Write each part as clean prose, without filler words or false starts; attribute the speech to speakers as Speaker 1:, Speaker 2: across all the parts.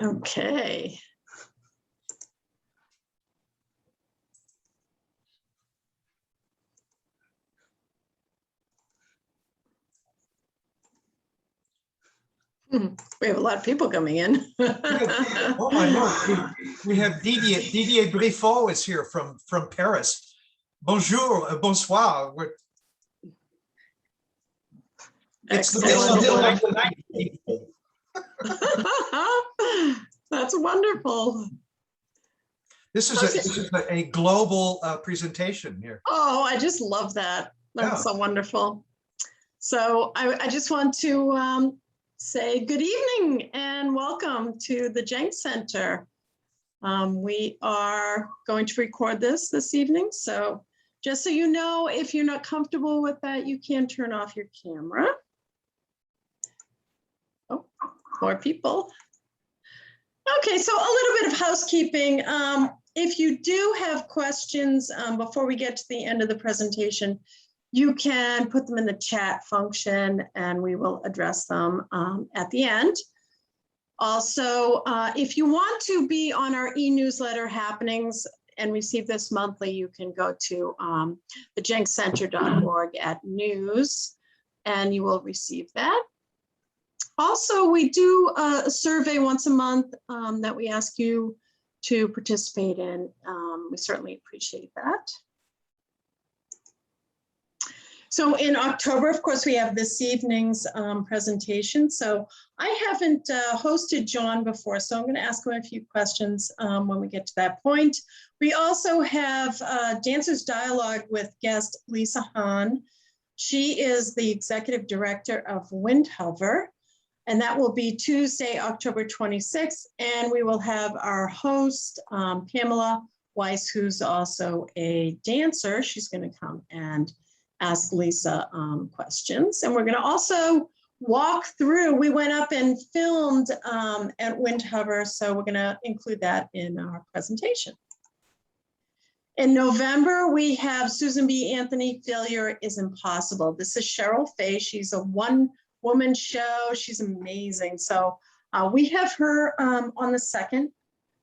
Speaker 1: Okay. We have a lot of people coming in.
Speaker 2: Oh my Lord, we have Didier Briffaut is here from Paris. Bonjour, bonsoir. It's the middle of the night.
Speaker 1: That's wonderful.
Speaker 2: This is a global presentation here.
Speaker 1: Oh, I just love that. That's so wonderful. So I just want to say good evening and welcome to the Jenks Center. We are going to record this evening. So just so you know, if you're not comfortable with that, you can turn off your camera. Oh, more people. Okay, so a little bit of housekeeping. If you do have questions before we get to the end of the presentation, you can put them in the chat function and we will address them at the end. Also, if you want to be on our e-newsletter happenings and receive this monthly, you can go to thejenkscenter.org at news and you will receive that. Also, we do a survey once a month that we ask you to participate in. We certainly appreciate that. So in October, of course, we have this evening's presentation. So I haven't hosted John before, so I'm going to ask him a few questions when we get to that point. We also have Dancers Dialogue with guest Lisa Hahn. She is the executive director of Windhover, and that will be Tuesday, October 26th. And we will have our host, Pamela Weiss, who's also a dancer. She's going to come and ask Lisa questions. And we're going to also walk through. We went up and filmed at Windhover, so we're going to include that in our presentation. In November, we have Susan B. Anthony, Failure is Impossible. This is Cheryl Fay. She's a one-woman show. She's amazing. So we have her on the 2nd.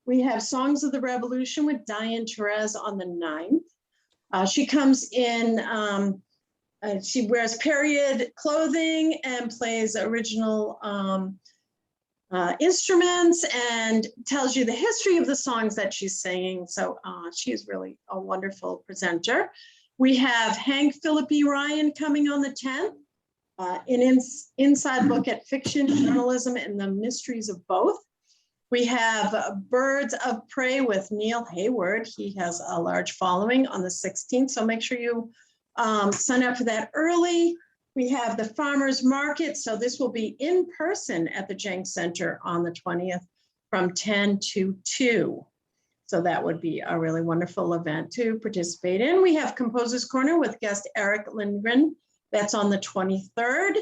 Speaker 1: We have Songs of the Revolution with Diane Therese on the 9th. She comes in, she wears period clothing and plays original instruments and tells you the history of the songs that she's singing. So she's really a wonderful presenter. We have Hank Philip E. Ryan coming on the 10th, an inside look at fiction, journalism, and the mysteries of both. We have Birds of Prey with Neil Hayward. He has a large following on the 16th, so make sure you sign up for that early. We have the Farmers Market, so this will be in person at the Jenks Center on the 20th from 10 to 2. So that would be a really wonderful event to participate in. We have Composers Corner with guest Eric Lindgren. That's on the 23rd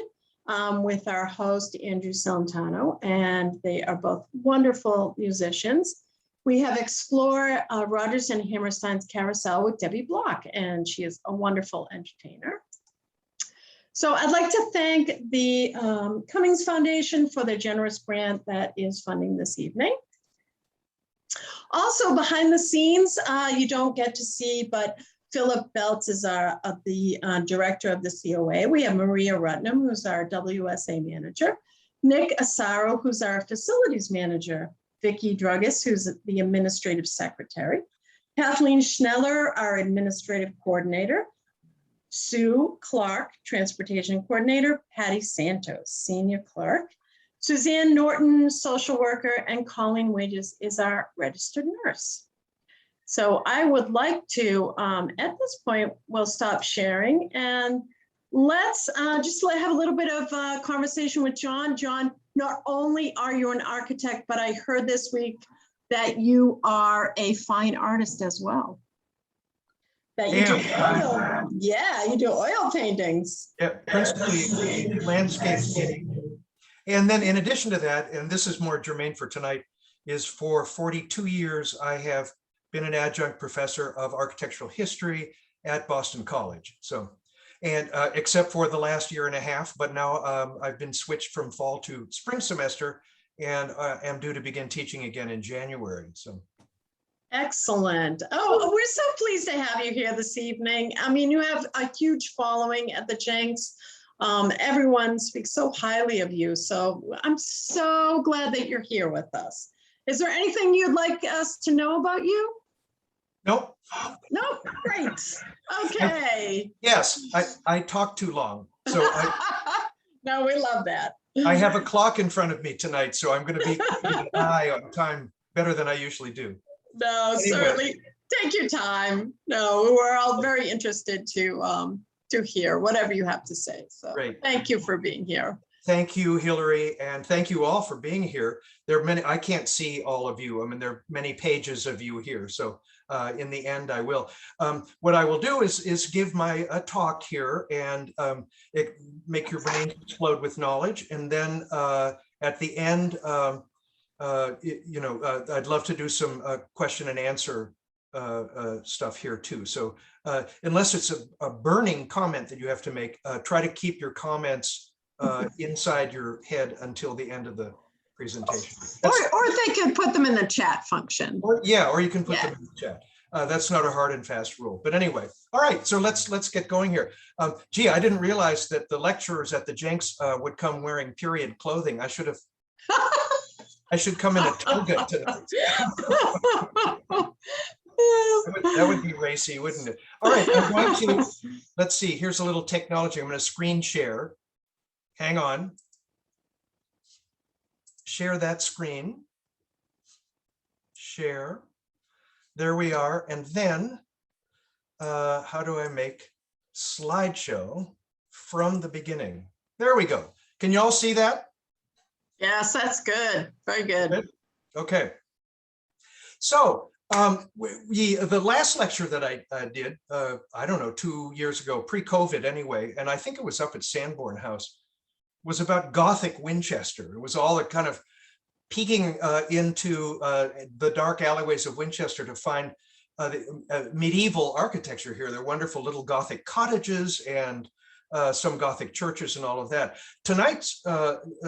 Speaker 1: with our host, Andrew Celentano, and they are both wonderful musicians. We have Explore Rodgers and Hammerstein's Carousel with Debbie Block, and she is a wonderful entertainer. So I'd like to thank the Cummings Foundation for their generous grant that is funding this evening. Also behind the scenes, you don't get to see, but Philip Beltz is the director of the COA. We have Maria Rutnam, who's our WSA manager. Nick Asaro, who's our facilities manager. Vicki Druggis, who's the administrative secretary. Kathleen Schneller, our administrative coordinator. Sue Clark, transportation coordinator. Patty Santos, senior clerk. Suzanne Norton, social worker, and Colleen Wages is our registered nurse. So I would like to, at this point, we'll stop sharing and let's just have a little bit of conversation with John. John, not only are you an architect, but I heard this week that you are a fine artist as well. That you do oil, yeah, you do oil paintings.
Speaker 2: Yeah, principally landscape painting. And then in addition to that, and this is more germane for tonight, is for 42 years, I have been an adjunct professor of architectural history at Boston College. So, and except for the last year and a half, but now I've been switched from fall to spring semester and am due to begin teaching again in January. So.
Speaker 1: Excellent. Oh, we're so pleased to have you here this evening. I mean, you have a huge following at the Jenks. Everyone speaks so highly of you. So I'm so glad that you're here with us. Is there anything you'd like us to know about you?
Speaker 2: Nope.
Speaker 1: Nope. Great. Okay.
Speaker 2: Yes, I talk too long. So
Speaker 1: no, we love that.
Speaker 2: I have a clock in front of me tonight, so I'm going to be keeping an eye on time better than I usually do.
Speaker 1: No, anyway. Certainly take your time. No, we're all very interested to hear whatever you have to say. So great. Thank you for being here.
Speaker 2: Thank you, Hillary, and thank you all for being here. There are many, I can't see all of you. I mean, there are many pages of you here. So in the end, I will. What I will do is give my talk here and make your brain explode with knowledge. And then at the end, I'd love to do some question and answer stuff here too. So unless it's a burning comment that you have to make, try to keep your comments inside your head until the end of the presentation.
Speaker 1: Or they can put them in the chat function.
Speaker 2: Or you can put them in the chat. That's not a hard and fast rule. But anyway, all right, so let's get going here. Gee, I didn't realize that the lecturers at the Jenks would come wearing period clothing. I should come in a toga tonight. That would be racy, wouldn't it? All right, I'm going to, let's see, here's a little technology. I'm going to screen share. Hang on. Share that screen. Share. There we are. And then, how do I make slideshow from the beginning? There we go. Can you all see that?
Speaker 1: Yes, that's good. Very good.
Speaker 2: Okay. So the last lecture that I did, I don't know, 2 years ago, pre-COVID anyway, and I think it was up at Sanborn House, was about Gothic Winchester. It was all a kind of peeking into the dark alleyways of Winchester to find the medieval architecture here. They're wonderful little Gothic cottages and some Gothic churches and all of that. Tonight's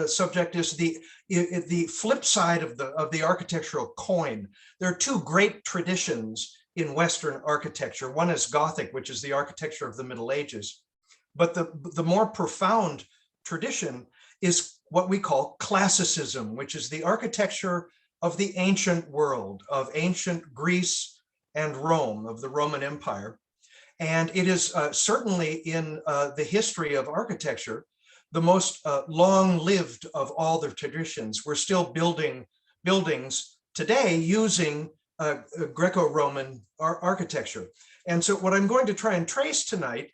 Speaker 2: subject is the flip side of the architectural coin. There are two great traditions in Western architecture. One is Gothic, which is the architecture of the Middle Ages. But the more profound tradition is what we call classicism, which is the architecture of the ancient world, of ancient Greece and Rome, of the Roman Empire. And it is certainly in the history of architecture, the most long-lived of all the traditions. We're still building buildings today using Greco-Roman architecture. And so what I'm going to try and trace tonight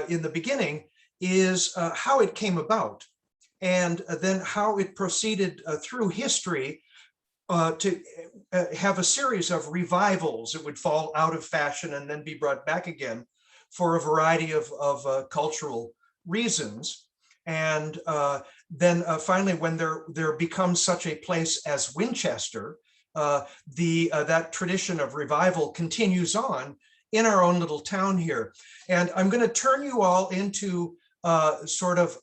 Speaker 2: in the beginning is how it came about, and then how it proceeded through history to have a series of revivals. It would fall out of fashion and then be brought back again for a variety of cultural reasons. And then finally, when there becomes such a place as Winchester, that tradition of revival continues on in our own little town here. And I'm going to turn you all into sort of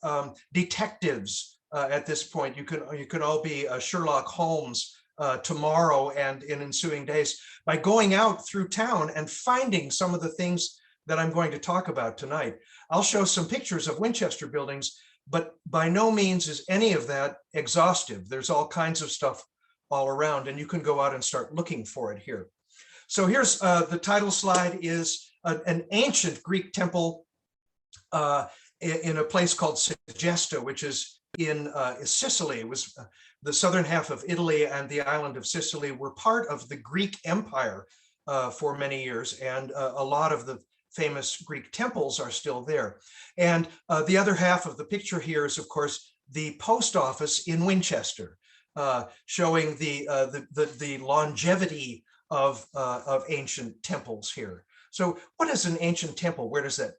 Speaker 2: detectives at this point. You can all be Sherlock Holmes tomorrow and in ensuing days by going out through town and finding some of the things that I'm going to talk about tonight. I'll show some pictures of Winchester buildings, but by no means is any of that exhaustive. There's all kinds of stuff all around, and you can go out and start looking for it here. So here's the title slide is an ancient Greek temple in a place called Segesta, which is in Sicily. It was the southern half of Italy and the island of Sicily were part of the Greek Empire for many years, and a lot of the famous Greek temples are still there. And the other half of the picture here is, of course, the post office in Winchester, showing the longevity of ancient temples here. So what is an ancient temple? Where does that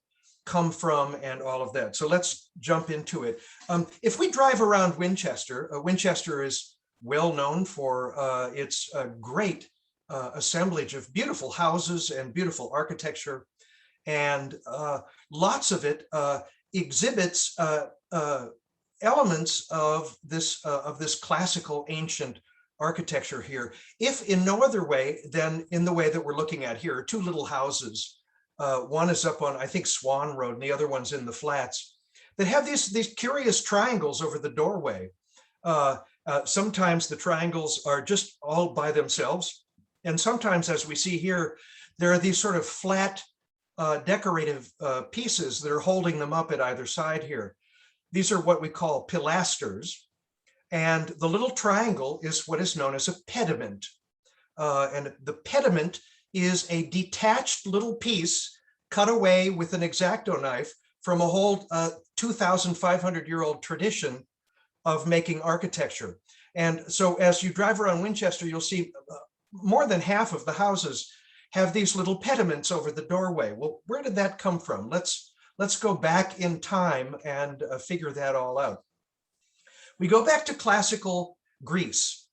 Speaker 2: come from and all of that? So let's jump into it. If we drive around Winchester, Winchester is well known for its great assemblage of beautiful houses and beautiful architecture. And lots of it exhibits elements of this classical ancient architecture here, if in no other way than in the way that we're looking at here. Two little houses. One is up on, I think, Swan Road, and the other one's in the flats, that have these curious triangles over the doorway. Sometimes the triangles are just all by themselves. And sometimes, as we see here, there are these sort of flat decorative pieces that are holding them up at either side here. These are what we call pilasters. And the little triangle is what is known as a pediment. And the pediment is a detached little piece cut away with an X-Acto knife from a whole 2,500-year-old tradition of making architecture. And so as you drive around Winchester, you'll see more than half of the houses have these little pediments over the doorway. Well, where did that come from? Let's go back in time and figure that all out. We go back to classical Greece,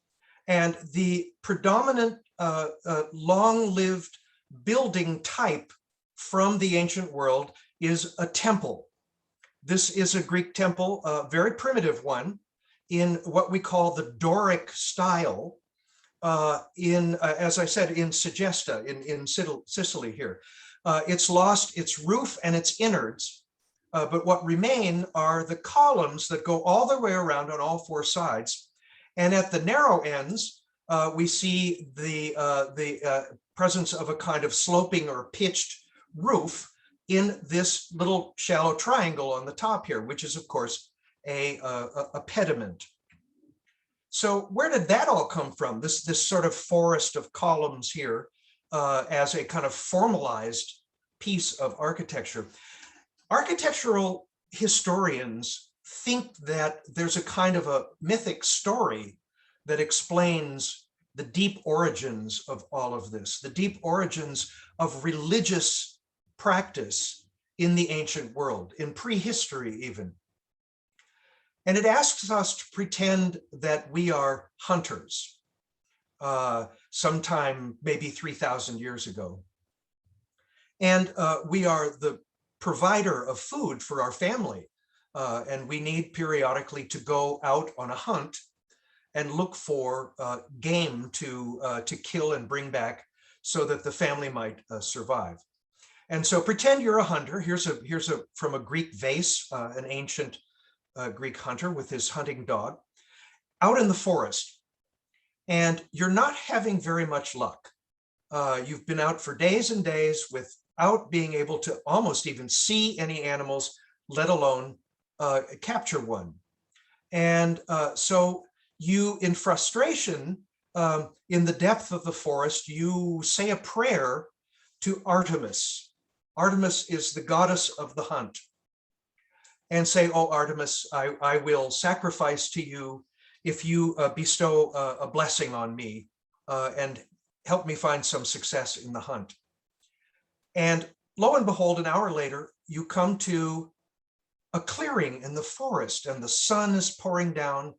Speaker 2: and the predominant long-lived building type from the ancient world is a temple. This is a Greek temple, a very primitive one, in what we call the Doric style, as I said, in Segesta, in Sicily here. It's lost its roof and its innards, but what remain are the columns that go all the way around on all four sides. And at the narrow ends, we see the presence of a kind of sloping or pitched roof in this little shallow triangle on the top here, which is, of course, a pediment. So where did that all come from? This sort of forest of columns here as a kind of formalized piece of architecture. Architectural historians think that there's a kind of a mythic story that explains the deep origins of all of this, the deep origins of religious practice in the ancient world, in prehistory even. And it asks us to pretend that we are hunters, sometime maybe 3,000 years ago. And we are the provider of food for our family. And we need periodically to go out on a hunt and look for game to kill and bring back so that the family might survive. And so pretend you're a hunter. Here's from a Greek vase, an ancient Greek hunter with his hunting dog, out in the forest. And you're not having very much luck. You've been out for days and days without being able to almost even see any animals, let alone capture one. And so you, in frustration, in the depth of the forest, you say a prayer to Artemis. Artemis is the goddess of the hunt. And say, oh, Artemis, I will sacrifice to you if you bestow a blessing on me and help me find some success in the hunt. And lo and behold, an hour later, you come to a clearing in the forest, and the sun is pouring down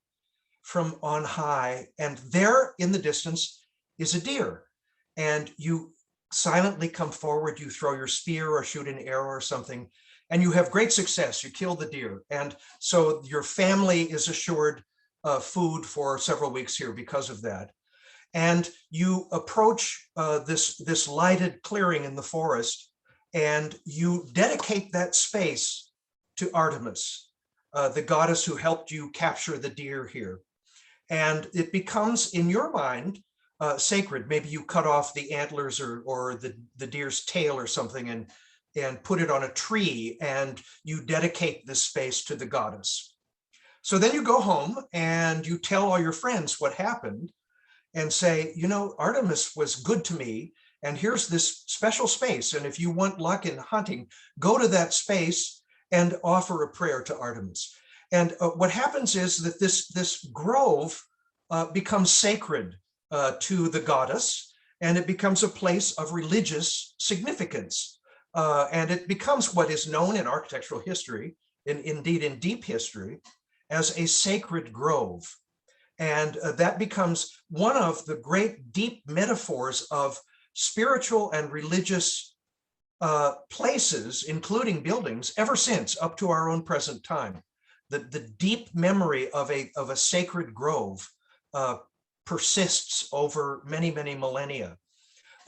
Speaker 2: from on high, and there in the distance is a deer. And you silently come forward, you throw your spear or shoot an arrow or something, and you have great success. You kill the deer. And so your family is assured food for several weeks here because of that. And you approach this lighted clearing in the forest, and you dedicate that space to Artemis, the goddess who helped you capture the deer here. And it becomes, in your mind, sacred. Maybe you cut off the antlers or the deer's tail or something and put it on a tree, and you dedicate this space to the goddess. So then you go home and you tell all your friends what happened and say, you know, Artemis was good to me, and here's this special space. And if you want luck in hunting, go to that space and offer a prayer to Artemis. And what happens is that this grove becomes sacred to the goddess, and it becomes a place of religious significance. And it becomes what is known in architectural history, indeed in deep history, as a sacred grove. And that becomes one of the great deep metaphors of spiritual and religious places, including buildings, ever since up to our own present time. the deep memory of a sacred grove persists over many, many millennia,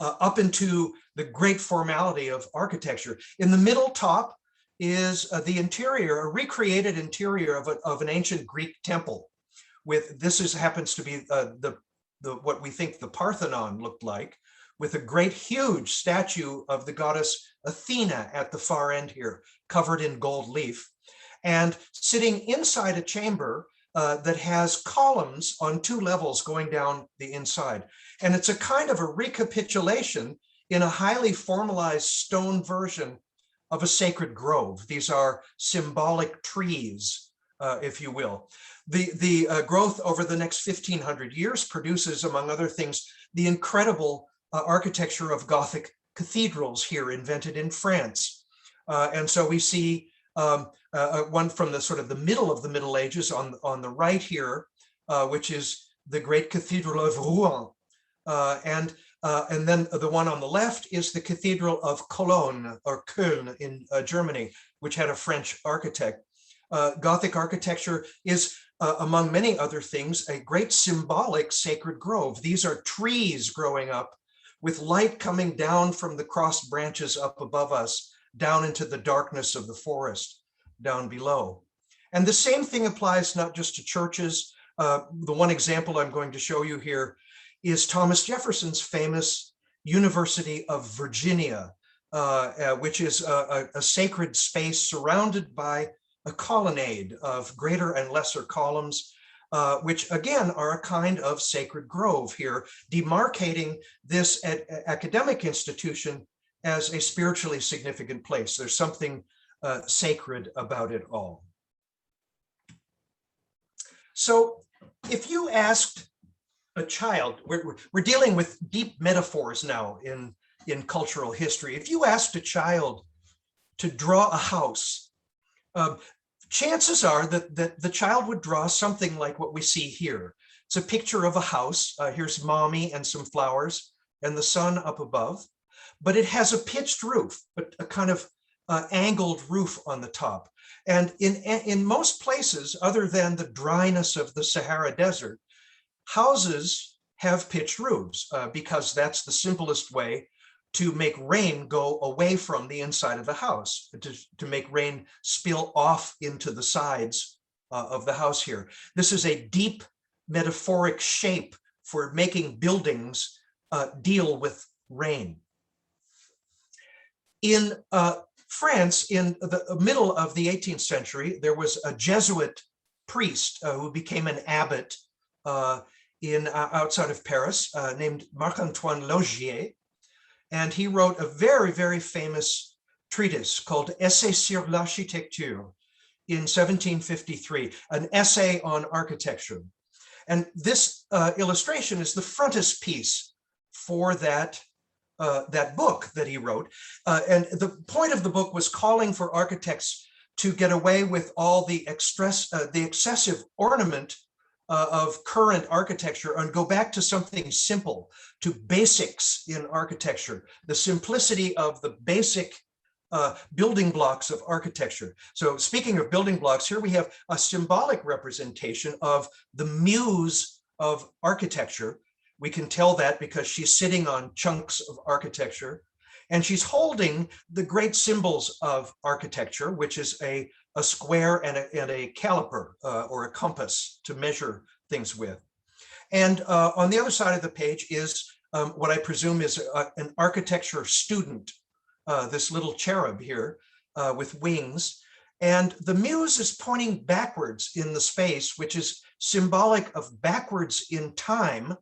Speaker 2: up into the great formality of architecture. In the middle top is the interior, a recreated interior of an ancient Greek temple. Happens to be what we think the Parthenon looked like, with a great huge statue of the goddess Athena at the far end here, covered in gold leaf, and sitting inside a chamber that has columns on 2 levels going down the inside. And it's a kind of a recapitulation in a highly formalized stone version of a sacred grove. These are symbolic trees, if you will. The growth over the next 1,500 years produces, among other things, the incredible architecture of Gothic cathedrals here, invented in France. And so we see one from the sort of the middle of the Middle Ages on the right here, which is the great Cathedral of Rouen. And then the one on the left is the Cathedral of Cologne, or Köln in Germany, which had a French architect. Gothic architecture is, among many other things, a great symbolic sacred grove. These are trees growing up with light coming down from the crossed branches up above us, down into the darkness of the forest down below. And the same thing applies not just to churches. The one example I'm going to show you here is Thomas Jefferson's famous University of Virginia, which is a sacred space surrounded by a colonnade of greater and lesser columns, which again are a kind of sacred grove here, demarcating this academic institution as a spiritually significant place. There's something sacred about it all. So if you asked a child, we're dealing with deep metaphors now in cultural history. If you asked a child to draw a house, chances are that the child would draw something like what we see here. It's a picture of a house. Here's mommy and some flowers and the sun up above, but it has a pitched roof, a kind of angled roof on the top. And in most places, other than the dryness of the Sahara Desert, houses have pitched roofs because that's the simplest way to make rain go away from the inside of the house, to make rain spill off into the sides of the house here. This is a deep metaphoric shape for making buildings deal with rain. In France, in the middle of the 18th century, there was a Jesuit priest who became an abbot outside of Paris named Marc-Antoine Logier. And he wrote a very, very famous treatise called Essai sur l'architecture in 1753, an essay on architecture. And this illustration is the frontispiece for that book that he wrote. And the point of the book was calling for architects to get away with all the excessive ornament of current architecture and go back to something simple, to basics in architecture, the simplicity of the basic building blocks of architecture. So speaking of building blocks, here we have a symbolic representation of the Muse of Architecture. We can tell that because she's sitting on chunks of architecture, and she's holding the great symbols of architecture, which is a square and a caliper or a compass to measure things with. And on the other side of the page is what I presume is an architecture student, this little cherub here with wings. And the Muse is pointing backwards in the space, which is symbolic of backwards in time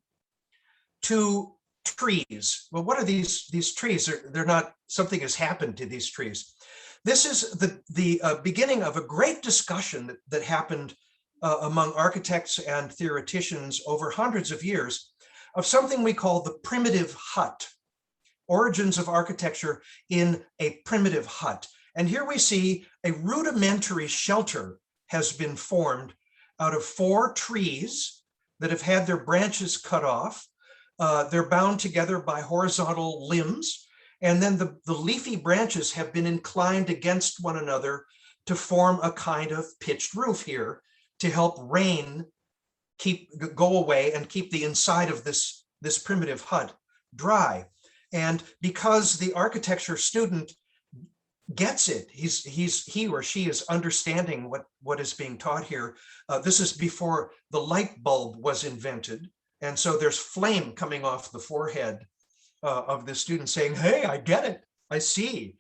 Speaker 2: to trees. Well, what are these trees? They're not, something has happened to these trees. This is the beginning of a great discussion that happened among architects and theoreticians over hundreds of years of something we call the primitive hut, origins of architecture in a primitive hut. And here we see a rudimentary shelter has been formed out of 4 trees that have had their branches cut off. They're bound together by horizontal limbs. And then the leafy branches have been inclined against one another to form a kind of pitched roof here to help rain go away and keep the inside of this primitive hut dry. And because the architecture student gets it, he or she is understanding what is being taught here. This is before the light bulb was invented. And so there's flame coming off the forehead of the student saying, hey, I get it, I see.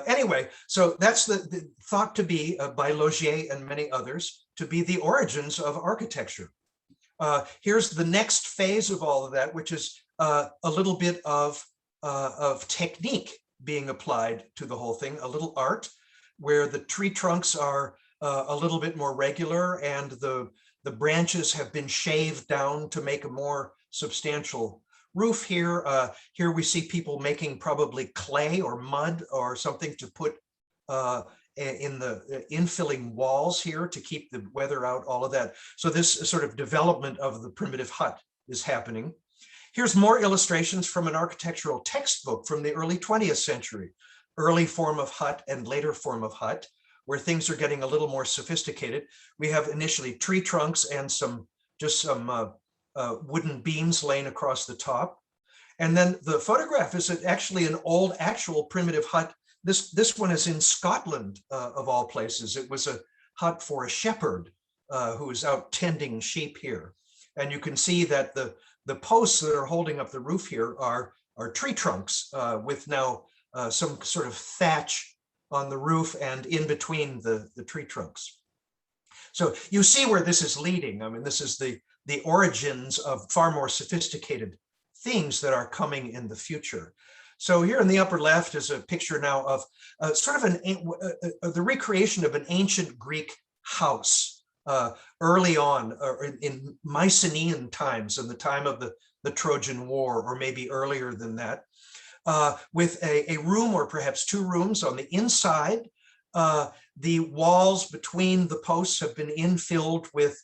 Speaker 2: Anyway, so that's the thought to be by Logier and many others to be the origins of architecture. Here's the next phase of all of that, which is a little bit of technique being applied to the whole thing, a little art, where the tree trunks are a little bit more regular and the branches have been shaved down to make a more substantial roof here. Here we see people making probably clay or mud or something to put in the infilling walls here to keep the weather out, all of that. So this sort of development of the primitive hut is happening. Here's more illustrations from an architectural textbook from the early 20th century, early form of hut and later form of hut, where things are getting a little more sophisticated. We have initially tree trunks and just some wooden beams laying across the top. And then the photograph is actually an old actual primitive hut. This one is in Scotland, of all places. It was a hut for a shepherd who was out tending sheep here. And you can see that the posts that are holding up the roof here are tree trunks with now some sort of thatch on the roof and in between the tree trunks. So you see where this is leading. I mean, this is the origins of far more sophisticated things that are coming in the future. So here in the upper left is a picture now of sort of the recreation of an ancient Greek house early on in Mycenaean times, in the time of the Trojan War, or maybe earlier than that, with a room or perhaps two rooms on the inside. The walls between the posts have been infilled with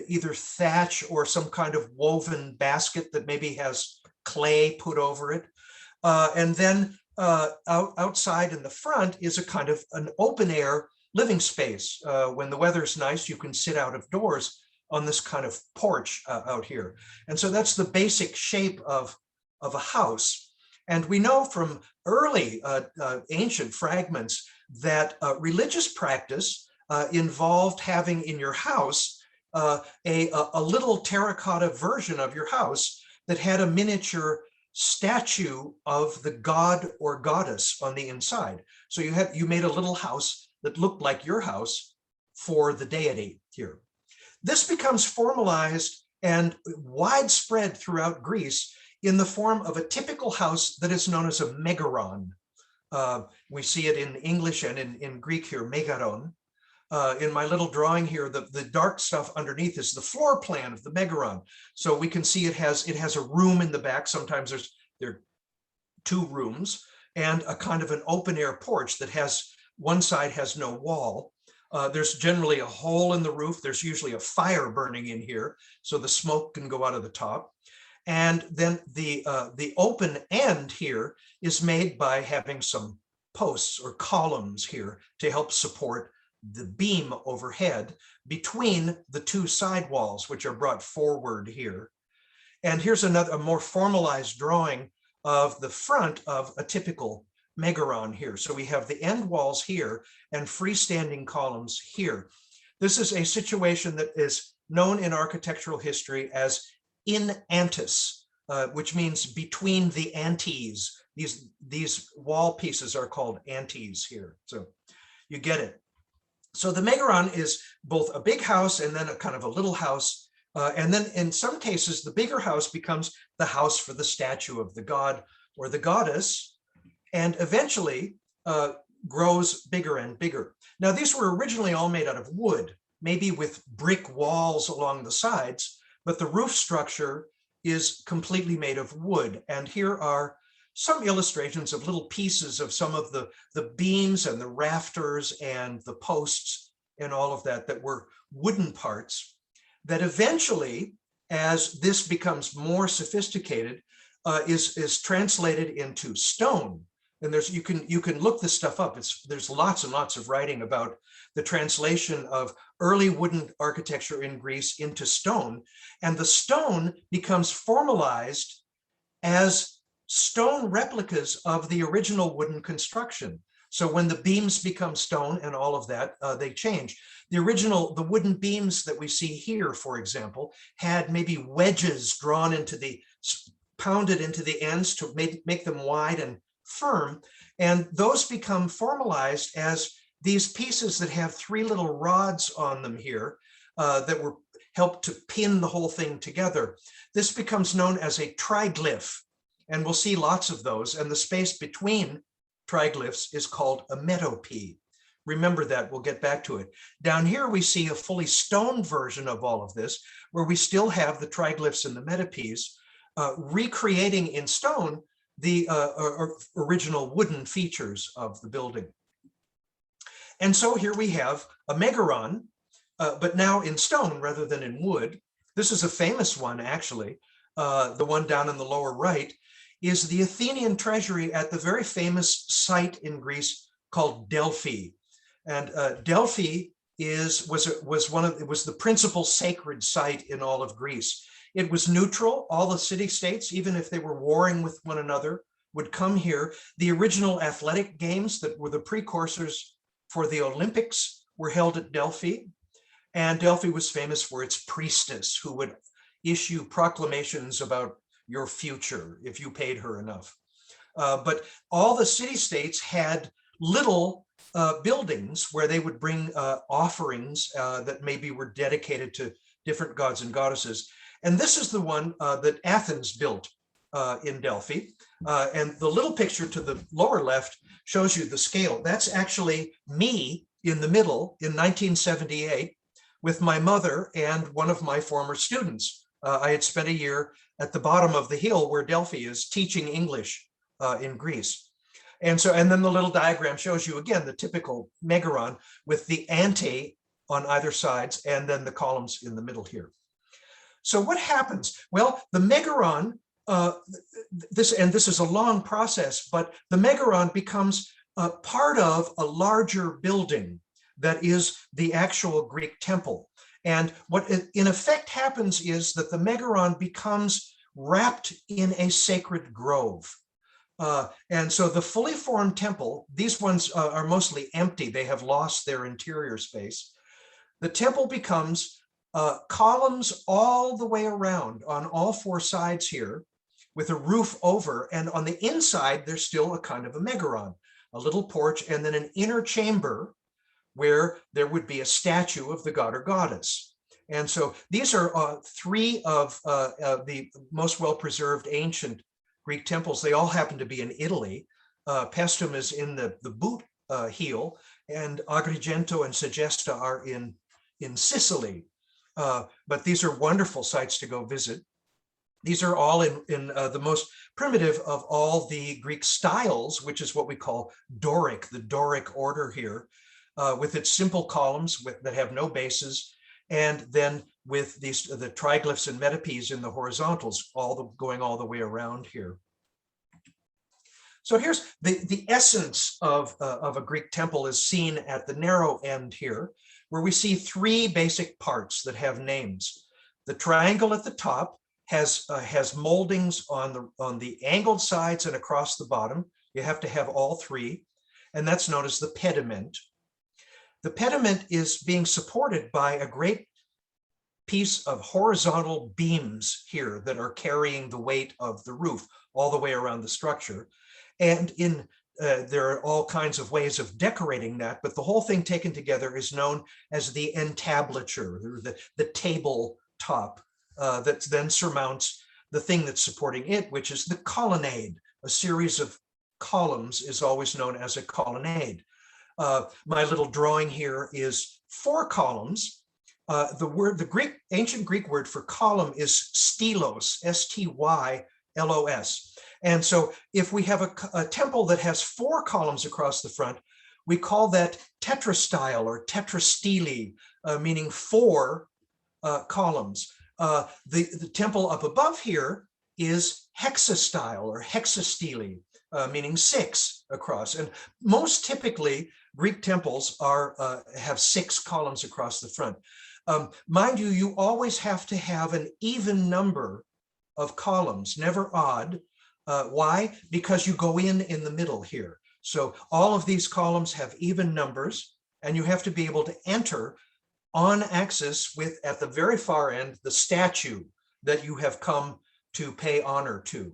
Speaker 2: either thatch or some kind of woven basket that maybe has clay put over it. And then outside in the front is a kind of an open air living space. When the weather's nice, you can sit out of doors on this kind of porch out here. And so that's the basic shape of a house. And we know from early ancient fragments that religious practice involved having in your house a little terracotta version of your house that had a miniature statue of the god or goddess on the inside. So you made a little house that looked like your house for the deity here. This becomes formalized and widespread throughout Greece in the form of a typical house that is known as a megaron. We see it in English and in Greek here, Megaron. In my little drawing here, the dark stuff underneath is the floor plan of the Megaron. So we can see it has a room in the back. Sometimes there are two rooms and a kind of an open air porch that has one side has no wall. There's generally a hole in the roof. There's usually a fire burning in here, so the smoke can go out of the top. And then the open end here is made by having some posts or columns here to help support the beam overhead between the two side walls, which are brought forward here. And here's a more formalized drawing of the front of a typical Megaron here. So we have the end walls here and freestanding columns here. This is a situation that is known in architectural history as in antis, which means between the antes. These wall pieces are called antes here. So you get it. So the Megaron is both a big house and then a kind of a little house. And then in some cases, the bigger house becomes the house for the statue of the god or the goddess, and eventually grows bigger and bigger. Now, these were originally all made out of wood, maybe with brick walls along the sides, but the roof structure is completely made of wood. And here are some illustrations of little pieces of some of the beams and the rafters and the posts and all of that were wooden parts that eventually, as this becomes more sophisticated, is translated into stone. and you can look this stuff up. There's lots and lots of writing about the translation of early wooden architecture in Greece into stone, and the stone becomes formalized as stone replicas of the original wooden construction. So when the beams become stone and all of that, they change. The wooden beams that we see here, for example, had maybe wedges drawn pounded into the ends to make them wide and firm. And those become formalized as these pieces that have three little rods on them here that were helped to pin the whole thing together. This becomes known as a triglyph, and we'll see lots of those. And the space between triglyphs is called a metope. Remember that, we'll get back to it. Down here, we see a fully stone version of all of this, where we still have the triglyphs and the metopes, recreating in stone the original wooden features of the building. And so here we have a Megaron, but now in stone rather than in wood. This is a famous one, actually. The one down in the lower right is the Athenian treasury at the very famous site in Greece called Delphi. And Delphi was the principal sacred site in all of Greece. It was neutral. All the city-states, even if they were warring with one another, would come here. The original athletic games that were the precursors for the Olympics were held at Delphi. And Delphi was famous for its priestess, who would issue proclamations about your future if you paid her enough. But all the city-states had little buildings where they would bring offerings that maybe were dedicated to different gods and goddesses. And this is the one that Athens built in Delphi. And the little picture to the lower left shows you the scale. That's actually me in the middle in 1978 with my mother and one of my former students. I had spent a year at the bottom of the hill where Delphi is teaching English in Greece. And then the little diagram shows you again the typical Megaron with the ante on either sides and then the columns in the middle here. So what happens? Well, the Megaron, this is a long process, but the Megaron becomes part of a larger building that is the actual Greek temple. And what in effect happens is that the Megaron becomes wrapped in a sacred grove. And so the fully formed temple, these ones are mostly empty. They have lost their interior space. The temple becomes columns all the way around on all four sides here with a roof over. And on the inside, there's still a kind of a Megaron, a little porch, and then an inner chamber where there would be a statue of the god or goddess. And so these are three of the most well-preserved ancient Greek temples. They all happen to be in Italy. Paestum is in the boot heel, and Agrigento and Segesta are in Sicily. But these are wonderful sites to go visit. These are all in the most primitive of all the Greek styles, which is what we call Doric, the Doric order here, with its simple columns that have no bases, and then with the triglyphs and metopes in the horizontals, going all the way around here. So here's the essence of a Greek temple is seen at the narrow end here, where we see three basic parts that have names. The triangle at the top has moldings on the angled sides and across the bottom. You have to have all three, and that's known as the pediment. The pediment is being supported by a great piece of horizontal beams here that are carrying the weight of the roof all the way around the structure. And there are all kinds of ways of decorating that, but the whole thing taken together is known as the entablature, the table top that then surmounts the thing that's supporting it, which is the colonnade. A series of columns is always known as a colonnade. My little drawing here is 4 columns. The ancient Greek word for column is stylos, S-T-Y-L-O-S. And so if we have a temple that has 4 columns across the front, we call that tetrastyle or tetrastele, meaning 4 columns. The temple up above here is hexastyle or hexastele, meaning 6 across. And most typically, Greek temples have 6 columns across the front. Mind you, you always have to have an even number of columns, never odd. Why? Because you go in the middle here. So all of these columns have even numbers, and you have to be able to enter on axis with, at the very far end, the statue that you have come to pay honor to.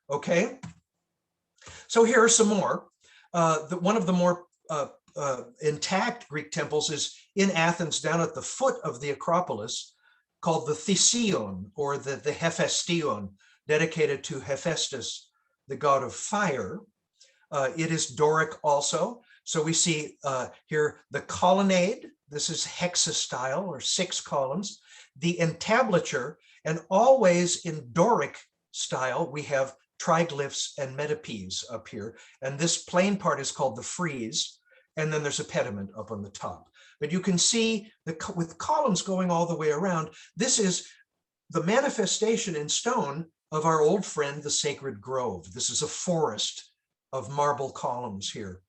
Speaker 2: Okay? So here are some more. One of the more intact Greek temples is in Athens, down at the foot of the Acropolis, called the Thesion, or the Hephaestion, dedicated to Hephaestus, the god of fire. It is Doric also. So we see here the colonnade. This is hexastyle, or 6 columns. The entablature, and always in Doric style, we have triglyphs and metopes up here. And this plain part is called the frieze. And then there's a pediment up on the top. But you can see with columns going all the way around, this is the manifestation in stone of our old friend, the sacred grove. This is a forest of marble columns here.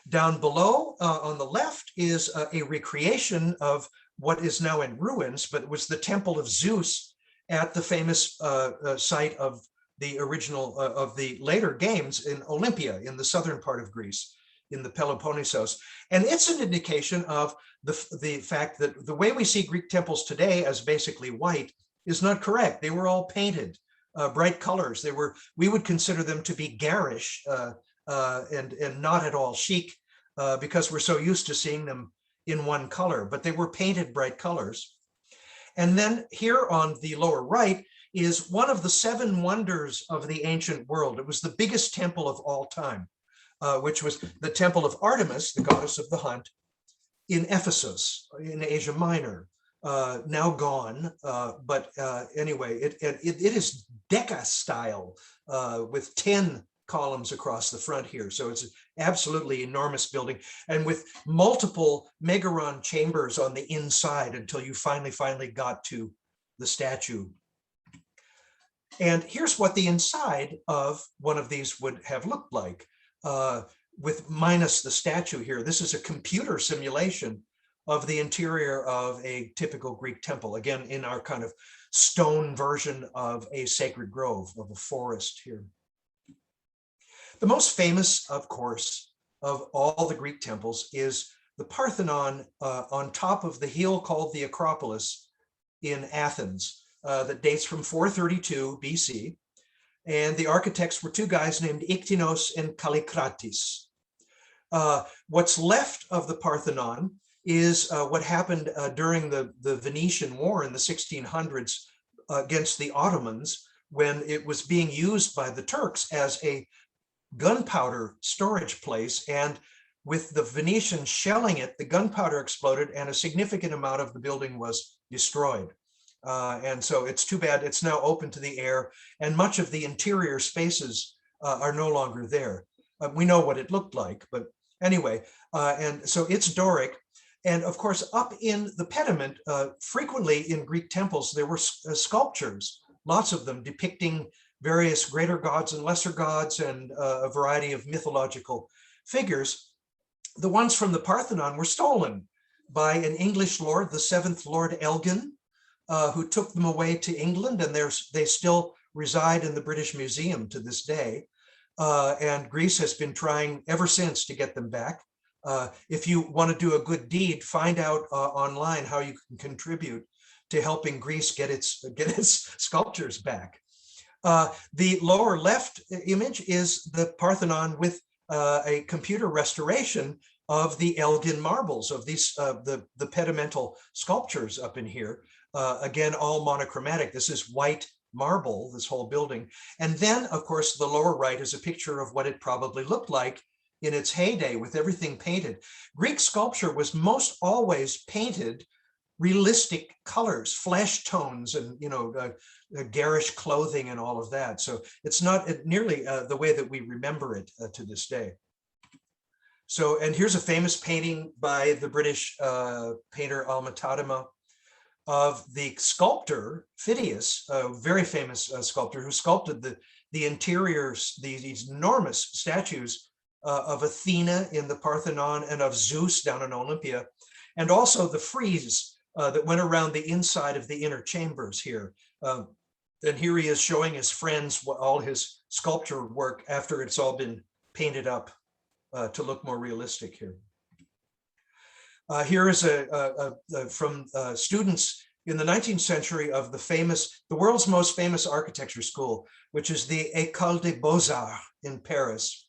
Speaker 2: Down below on the left is a recreation of what is now in ruins, but it was the temple of Zeus at the famous site of the original, of the later games in Olympia, in the southern part of Greece, in the Peloponnesos. And it's an indication of the fact that the way we see Greek temples today as basically white is not correct. They were all painted bright colors. We would consider them to be garish and not at all chic because we're so used to seeing them in one color, but they were painted bright colors. And then here on the lower right is one of the 7 wonders of the ancient world. It was the biggest temple of all time, which was the temple of Artemis, the goddess of the hunt, in Ephesus, in Asia Minor, now gone. But anyway, it is Deca style with 10 columns across the front here. So it's an absolutely enormous building, and with multiple Megaron chambers on the inside until you finally got to the statue. And here's what the inside of one of these would have looked like, with minus the statue here. This is a computer simulation of the interior of a typical Greek temple, again, in our kind of stone version of a sacred grove, of a forest here. The most famous, of course, of all the Greek temples is the Parthenon on top of the hill called the Acropolis in Athens, that dates from 432 BC. And the architects were 2 guys named Iktinos and Kallikratis. What's left of the Parthenon is what happened during the Venetian War in the 1600s against the Ottomans, when it was being used by the Turks as a gunpowder storage place. And with the Venetians shelling it, the gunpowder exploded and a significant amount of the building was destroyed. And so it's too bad it's now open to the air, and much of the interior spaces are no longer there. We know what it looked like, but anyway, and so it's Doric. And of course, up in the pediment, frequently in Greek temples, there were sculptures, lots of them depicting various greater gods and lesser gods and a variety of mythological figures. The ones from the Parthenon were stolen by an English lord, the 7th Lord Elgin, who took them away to England, and they still reside in the British Museum to this day. And Greece has been trying ever since to get them back. If you want to do a good deed, find out online how you can contribute to helping Greece get its sculptures back. The lower left image is the Parthenon with a computer restoration of the Elgin marbles, of these the pedimental sculptures up in here. Again, all monochromatic. This is white marble, this whole building. And then, of course, the lower right is a picture of what it probably looked like in its heyday, with everything painted. Greek sculpture was most always painted realistic colors, flesh tones, and garish clothing and all of that. So it's not nearly the way that we remember it to this day. So, and here's a famous painting by the British painter Alma Tadema of the sculptor Phidias, a very famous sculptor who sculpted the interiors, these enormous statues of Athena in the Parthenon and of Zeus down in Olympia, and also the frieze that went around the inside of the inner chambers here. And here he is showing his friends all his sculpture work after it's all been painted up to look more realistic here. Here is from students in the 19th century of the world's most famous architecture school, which is the École des Beaux-Arts in Paris.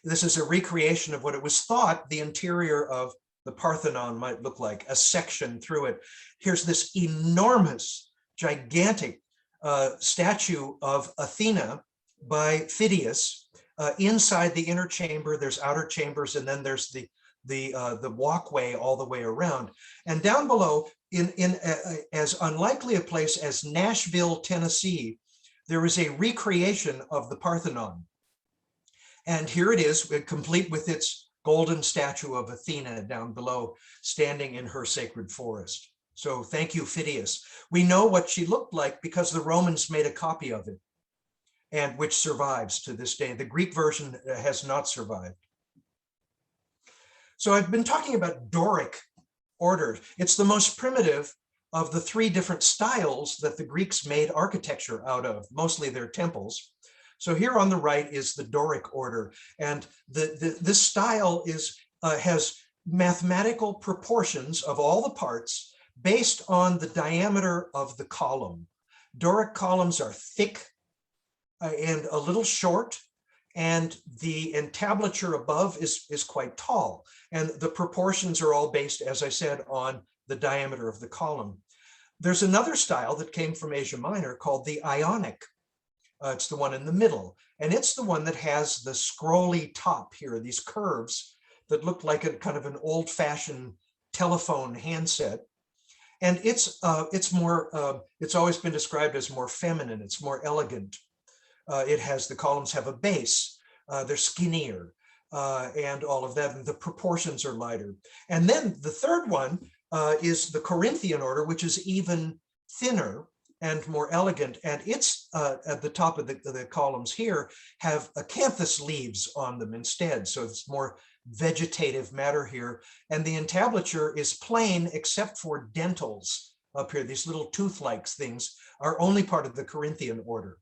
Speaker 2: This is a recreation of what it was thought the interior of the Parthenon might look like, a section through it. Here's this enormous, gigantic statue of Athena by Phidias. Inside the inner chamber, there's outer chambers, and then there's the walkway all the way around. And down below, in as unlikely a place as Nashville, Tennessee, there is a recreation of the Parthenon. And here it is, complete with its golden statue of Athena down below, standing in her sacred forest. So thank you, Phidias. We know what she looked like because the Romans made a copy of it, and which survives to this day. The Greek version has not survived. So I've been talking about Doric order. It's the most primitive of the three different styles that the Greeks made architecture out of, mostly their temples. So here on the right is the Doric order, and this style has mathematical proportions of all the parts based on the diameter of the column. Doric columns are thick and a little short, and the entablature above is quite tall. And the proportions are all based, as I said, on the diameter of the column. There's another style that came from Asia Minor called the Ionic. It's the one in the middle, and it's the one that has the scrolly top here, these curves that look like a kind of an old-fashioned telephone handset. And it's always been described as more feminine, it's more elegant. The columns have a base, they're skinnier, and all of that, and the proportions are lighter. And then the third one is the Corinthian order, which is even thinner and more elegant, and it's at the top of the columns here have acanthus leaves on them instead, so it's more vegetative matter here, and the entablature is plain except for dentals up here. These little tooth-like things are only part of the Corinthian order,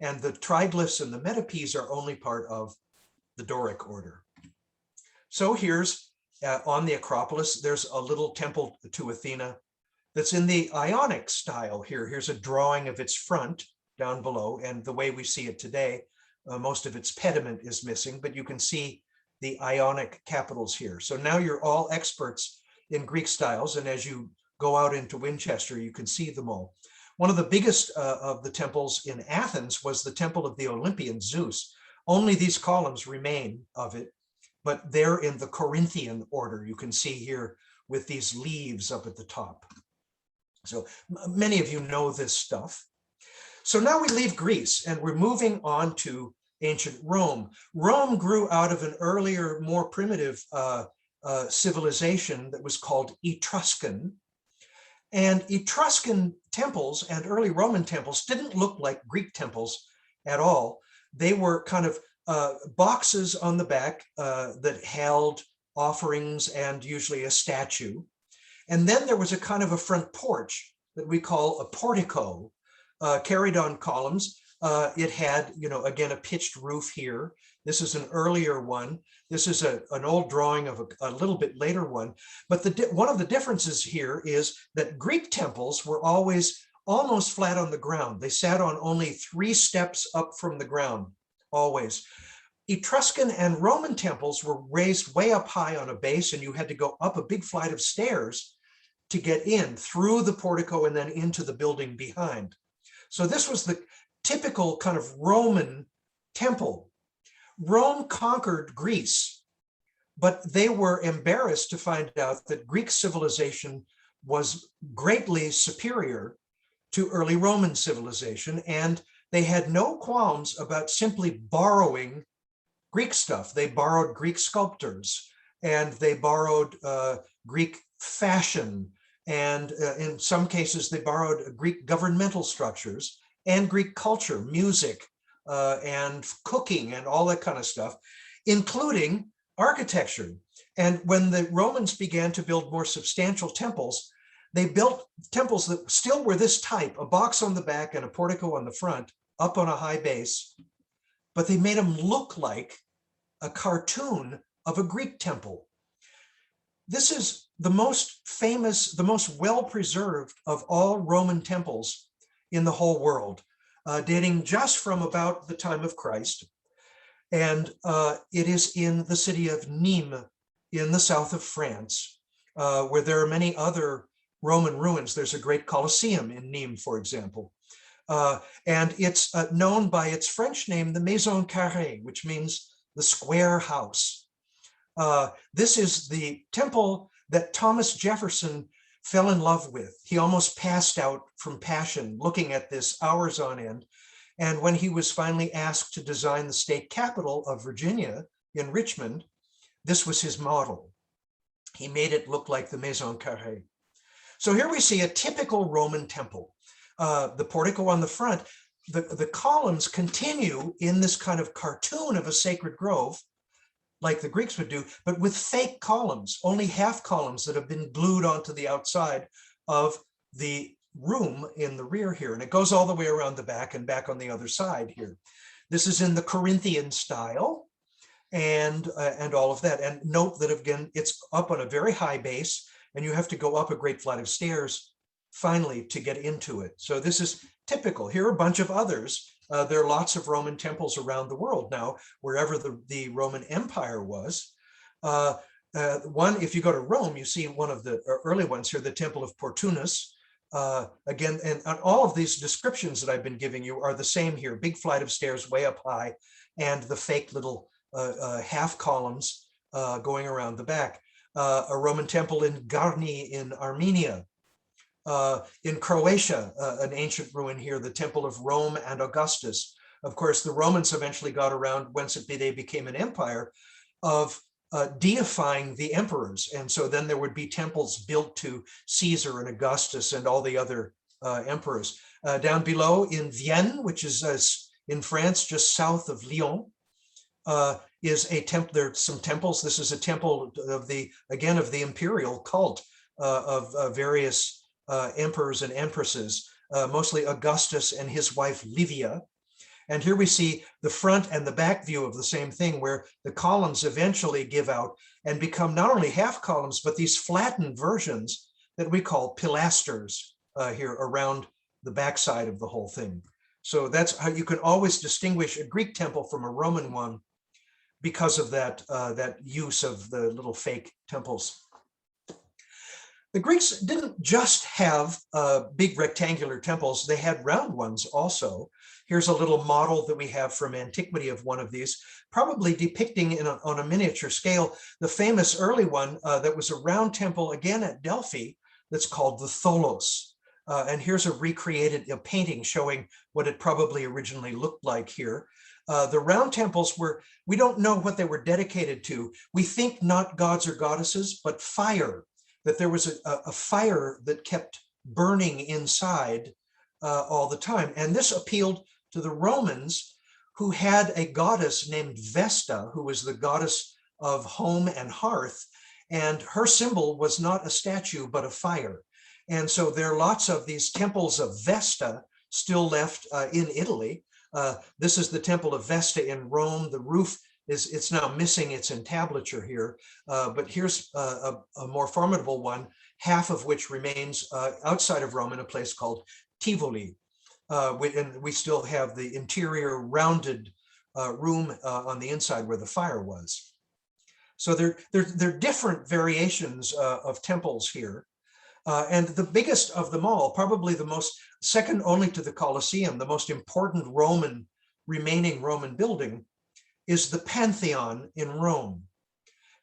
Speaker 2: and the triglyphs and the metopes are only part of the Doric order. So here's on the Acropolis, there's a little temple to Athena that's in the Ionic style here. Here's a drawing of its front down below, and the way we see it today, most of its pediment is missing, but you can see the Ionic capitals here. So now you're all experts in Greek styles, and as you go out into Winchester, you can see them all. One of the biggest of the temples in Athens was the temple of the Olympian Zeus. Only these columns remain of it, but they're in the Corinthian order. You can see here with these leaves up at the top. So many of you know this stuff. So now we leave Greece and we're moving on to ancient Rome. Rome grew out of an earlier, more primitive civilization that was called Etruscan. And Etruscan temples and early Roman temples didn't look like Greek temples at all. They were kind of boxes on the back that held offerings and usually a statue. And then there was a kind of a front porch that we call a portico, carried on columns. It had, again, a pitched roof here. This is an earlier one. This is an old drawing of a little bit later one. But one of the differences here is that Greek temples were always almost flat on the ground. They sat on only 3 steps up from the ground, always. Etruscan and Roman temples were raised way up high on a base, and you had to go up a big flight of stairs to get in through the portico and then into the building behind. So this was the typical kind of Roman temple. Rome conquered Greece, but they were embarrassed to find out that Greek civilization was greatly superior to early Roman civilization, and they had no qualms about simply borrowing Greek stuff. They borrowed Greek sculptors, and they borrowed Greek fashion, and in some cases they borrowed Greek governmental structures and Greek culture, music, and cooking and all that kind of stuff, including architecture. And when the Romans began to build more substantial temples, they built temples that still were this type, a box on the back and a portico on the front, up on a high base, but they made them look like a cartoon of a Greek temple. This is the most famous, the most well-preserved of all Roman temples in the whole world, dating just from about the time of Christ. And it is in the city of Nîmes in the south of France, where there are many other Roman ruins. There's a great Colosseum in Nîmes, for example. And it's known by its French name, the Maison Carrée, which means the square house. This is the temple that Thomas Jefferson fell in love with. He almost passed out from passion looking at this hours on end. And when he was finally asked to design the state capital of Virginia in Richmond, this was his model. He made it look like the Maison Carrée. So here we see a typical Roman temple. The portico on the front, the columns continue in this kind of cartoon of a sacred grove, like the Greeks would do, but with fake columns, only half columns that have been glued onto the outside of the room in the rear here. And it goes all the way around the back and back on the other side here. This is in the Corinthian style and all of that. And note that again, it's up on a very high base and you have to go up a great flight of stairs finally to get into it. So this is typical. Here are a bunch of others. There are lots of Roman temples around the world now, wherever the Roman Empire was. One, if you go to Rome, you see one of the early ones here, the Temple of Portunas. Again, and all of these descriptions that I've been giving you are the same here, big flight of stairs way up high, and the fake little half columns going around the back. A Roman temple in Garni in Armenia. In Croatia, an ancient ruin here, the Temple of Rome and Augustus. Of course, the Romans eventually got around, once they became an empire, of deifying the emperors. And so then there would be temples built to Caesar and Augustus and all the other emperors. Down below in Vienne, which is in France, just south of Lyon, is a temple. There are some temples. This is a temple of the imperial cult of various emperors and empresses, mostly Augustus and his wife Livia. And here we see the front and the back view of the same thing, where the columns eventually give out and become not only half columns, but these flattened versions that we call pilasters here around the backside of the whole thing. So that's how you can always distinguish a Greek temple from a Roman one because of that, that use of the little fake temples. The Greeks didn't just have big rectangular temples, they had round ones also. Here's a little model that we have from antiquity of one of these, probably depicting on a miniature scale, the famous early one that was a round temple again at Delphi that's called the Tholos. And here's a recreated painting showing what it probably originally looked like here. The round temples were, we don't know what they were dedicated to. We think not gods or goddesses, but fire, that there was a fire that kept burning inside all the time. And this appealed to the Romans, who had a goddess named Vesta, who was the goddess of home and hearth. And her symbol was not a statue, but a fire. And so there are lots of these temples of Vesta still left in Italy. This is the Temple of Vesta in Rome. The roof it's now missing its entablature here, but here's a more formidable one, half of which remains outside of Rome in a place called Tivoli. And we still have the interior rounded room on the inside where the fire was. So there are different variations of temples here. And the biggest of them all, probably the most, second only to the Colosseum, the most important remaining Roman building, is the Pantheon in Rome.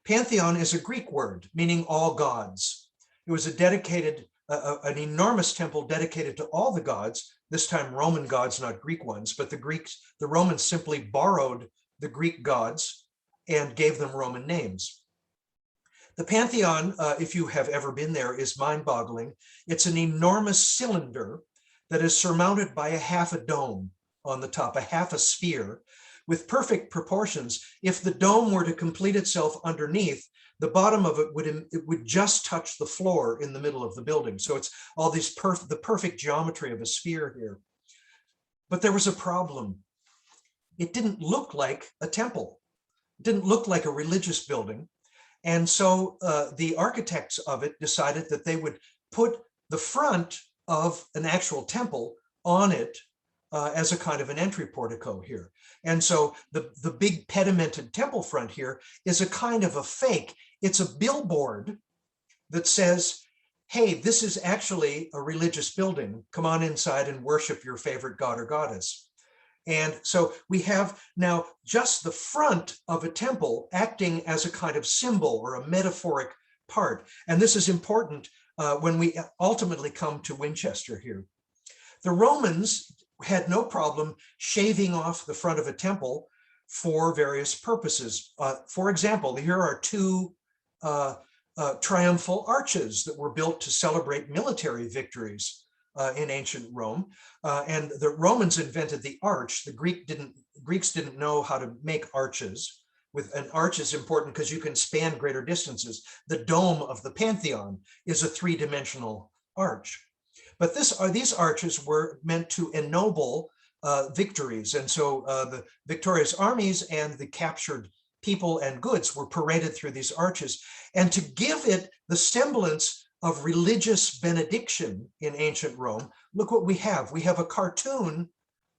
Speaker 2: Pantheon is a Greek word meaning all gods. It was an enormous temple dedicated to all the gods, this time Roman gods, not Greek ones, but the Romans simply borrowed the Greek gods and gave them Roman names. The Pantheon, if you have ever been there, is mind-boggling. It's an enormous cylinder that is surmounted by half a dome on the top, a half a sphere with perfect proportions. If the dome were to complete itself underneath, the bottom of it would just touch the floor in the middle of the building. So it's all these the perfect geometry of a sphere here. But there was a problem. It didn't look like a temple. It didn't look like a religious building. And so the architects of it decided that they would put the front of an actual temple on it as a kind of an entry portico here. And so the big pedimented temple front here is a kind of a fake. It's a billboard that says, hey, this is actually a religious building. Come on inside and worship your favorite god or goddess. And so we have now just the front of a temple acting as a kind of symbol or a metaphoric part. And this is important when we ultimately come to Winchester here. The Romans had no problem shaving off the front of a temple for various purposes. For example, here are two triumphal arches that were built to celebrate military victories in ancient Rome. And the Romans invented the arch. The Greeks didn't know how to make arches. With an arch is important because you can span greater distances. The dome of the Pantheon is a three-dimensional arch. But these arches were meant to ennoble victories. And so the victorious armies and the captured people and goods were paraded through these arches. And to give it the semblance of religious benediction in ancient Rome, look what we have. We have a cartoon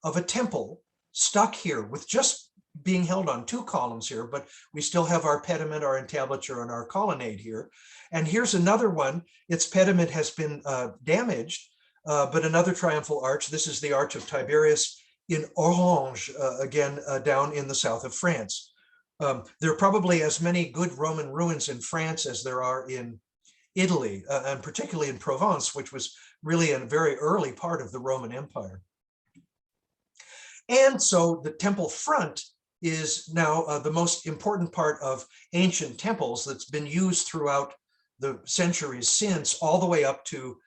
Speaker 2: of a temple stuck here with just being held on two columns here, but we still have our pediment, our entablature, and our colonnade here. And here's another one. Its pediment has been damaged, but another triumphal arch. This is the Arch of Tiberius in Orange, again, down in the south of France. There are probably as many good Roman ruins in France as there are in Italy, and particularly in Provence, which was really a very early part of the Roman Empire. And so the temple front is now the most important part of ancient temples that's been used throughout the centuries since, all the way up to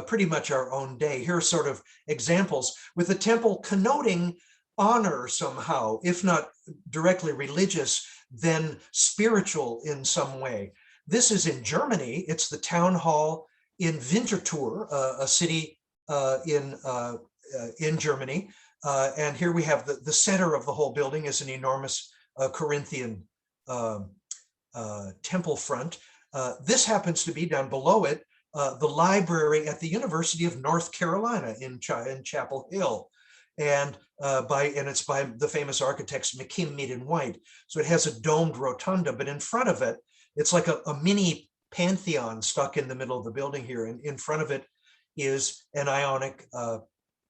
Speaker 2: pretty much our own day. Here are sort of examples with the temple connoting honor somehow, if not directly religious, then spiritual in some way. This is in Germany. It's the town hall in Winterthur, a city in Germany. And here we have the center of the whole building is an enormous Corinthian temple front. This happens to be down below it, the library at the University of North Carolina in Chapel Hill. And it's by the famous architects McKim, Mead, and White. So it has a domed rotunda, but in front of it, it's like a mini pantheon stuck in the middle of the building here. And in front of it is an Ionic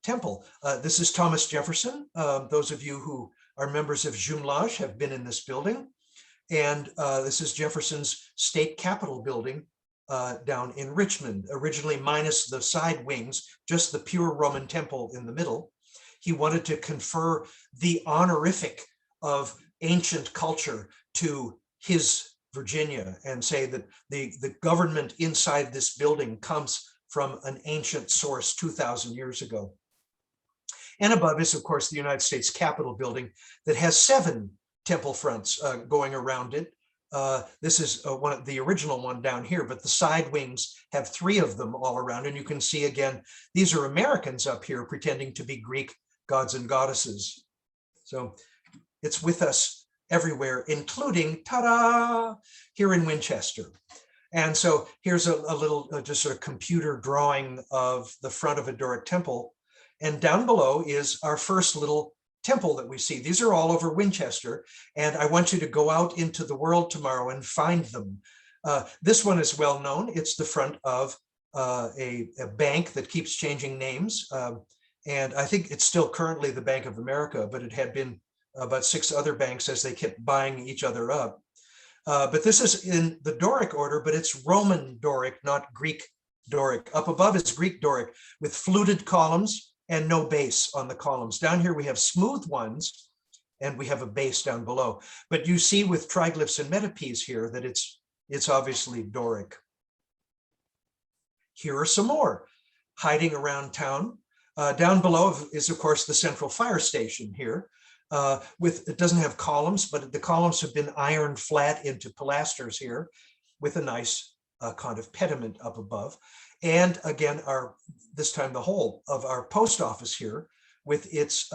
Speaker 2: temple. This is Thomas Jefferson. Those of you who are members of Jumelage have been in this building. And this is Jefferson's state capitol building down in Richmond, originally minus the side wings, just the pure Roman temple in the middle. He wanted to confer the honorific of ancient culture to his Virginia and say that the government inside this building comes from an ancient source 2,000 years ago. And above is, of course, the United States Capitol building that has 7 temple fronts going around it. This is the original one down here, but the side wings have 3 of them all around. And you can see again, these are Americans up here pretending to be Greek gods and goddesses. So it's with us everywhere, including, ta-da, here in Winchester. And so here's a little just sort of computer drawing of the front of a Doric temple. And down below is our first little temple that we see. These are all over Winchester. And I want you to go out into the world tomorrow and find them. This one is well known. It's the front of a bank that keeps changing names. And I think it's still currently the Bank of America, but it had been about 6 other banks as they kept buying each other up. But this is in the Doric order, but it's Roman Doric, not Greek Doric. Up above is Greek Doric with fluted columns and no base on the columns. Down here we have smooth ones and we have a base down below. But you see with triglyphs and metopes here that it's obviously Doric. Here are some more hiding around town. Down below is, of course, the central fire station here. It doesn't have columns, but the columns have been ironed flat into pilasters here with a nice kind of pediment up above. And again, this time the whole of our post office here with its,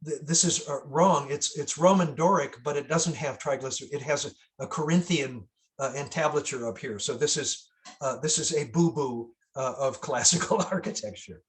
Speaker 2: this is wrong, it's Roman Doric, but it doesn't have triglyphs. It has a Corinthian entablature up here. So this is a boo-boo of classical architecture.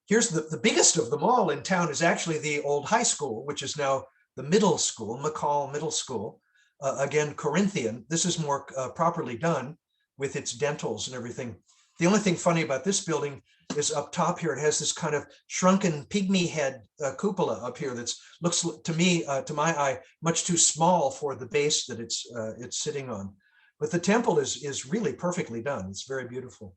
Speaker 2: Here's the biggest of them all in town is actually the old high school, which is now the middle school, McConnell Middle School. Again, Corinthian. This is more properly done with its dentils and everything. The only thing funny about this building is up top here, it has this kind of shrunken pygmy head cupola up here that looks to me, to my eye, much too small for the base that it's sitting on. But the temple is really perfectly done. It's very beautiful.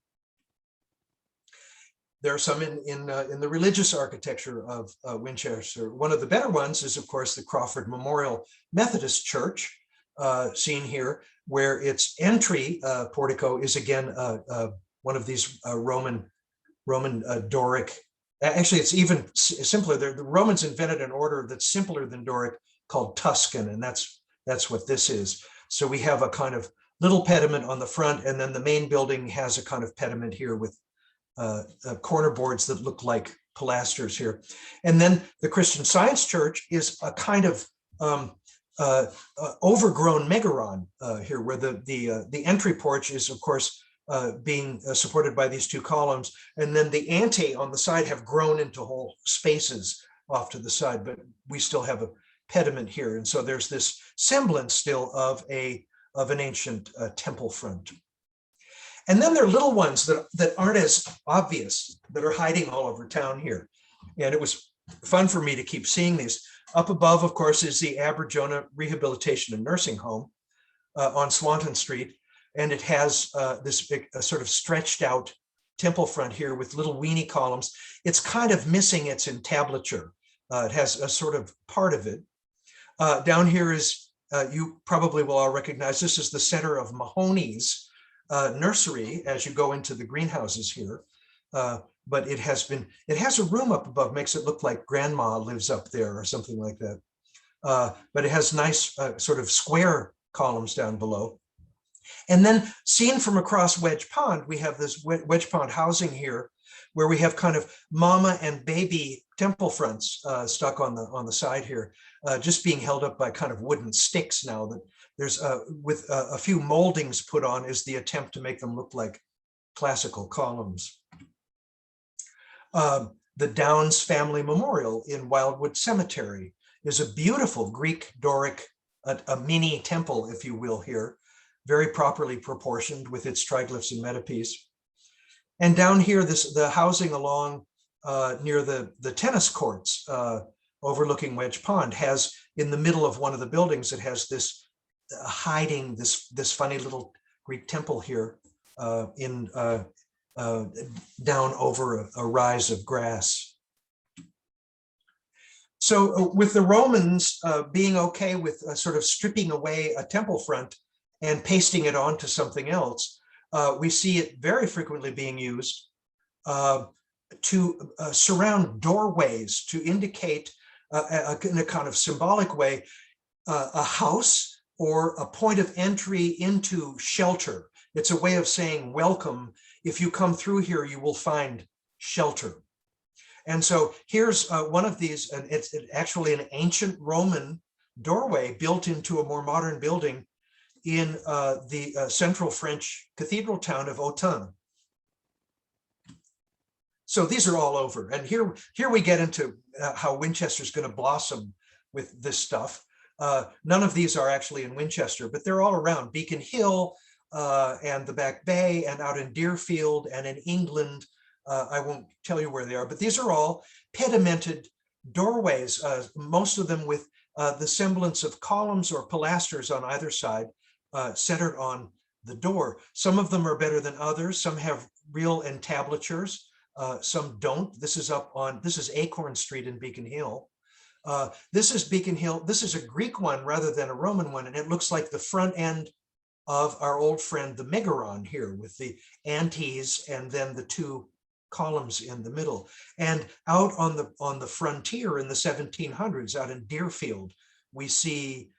Speaker 2: There are some in the religious architecture of Winchester. One of the better ones is, of course, the Crawford Memorial Methodist Church, seen here, where its entry portico is again one of these Roman Doric. Actually, it's even simpler. The Romans invented an order that's simpler than Doric called Tuscan, and that's what this is. So we have a kind of little pediment on the front, and then the main building has a kind of pediment here with corner boards that look like pilasters here. And then the Christian Science Church is a kind of overgrown Megaron here, where the entry porch is, of course, being supported by these two columns, and then the ante on the side have grown into whole spaces off to the side, but we still have a pediment here, and so there's this semblance still of an ancient temple front. And then there are little ones that aren't as obvious, that are hiding all over town here. And it was fun for me to keep seeing these. Up above, of course, is the Aberjona Rehabilitation and Nursing Home on Swanton Street. And it has this big, sort of stretched out temple front here with little weenie columns. It's kind of missing its entablature. It has a sort of part of it. Down here is, you probably will all recognize, this is the center of Mahoney's nursery as you go into the greenhouses here, but it has a room up above, makes it look like grandma lives up there or something like that. But it has nice sort of square columns down below. And then seen from across Wedge Pond, we have this Wedge Pond housing here, where we have kind of mama and baby temple fronts stuck on the side here, just being held up by kind of wooden sticks now. That there's with a few moldings put on is the attempt to make them look like classical columns. The Downs Family Memorial in Wildwood Cemetery is a beautiful Greek Doric, a mini temple, if you will, here, very properly proportioned with its triglyphs and metapiece. And down here, the housing along near the tennis courts overlooking Wedge Pond has, in the middle of one of the buildings, it has this hiding this funny little Greek temple here down over a rise of grass. So with the Romans being okay with sort of stripping away a temple front and pasting it onto something else, we see it very frequently being used to surround doorways to indicate in a kind of symbolic way a house or a point of entry into shelter. It's a way of saying welcome. If you come through here, you will find shelter. And so here's one of these, and it's actually an ancient Roman doorway built into a more modern building in the central French cathedral town of Autun. So these are all over. And here we get into how Winchester's going to blossom with this stuff. None of these are actually in Winchester, but they're all around Beacon Hill and the Back Bay and out in Deerfield and in England. I won't tell you where they are, but these are all pedimented doorways, most of them with the semblance of columns or pilasters on either side, centered on the door. Some of them are better than others. Some have real entablatures. Some don't. This is Acorn Street in Beacon Hill. This is Beacon Hill. This is a Greek one rather than a Roman one, and it looks like the front end of our old friend, the Megaron here, with the antes and then the two columns in the middle. And out on the frontier in the 1700s, out in Deerfield, we see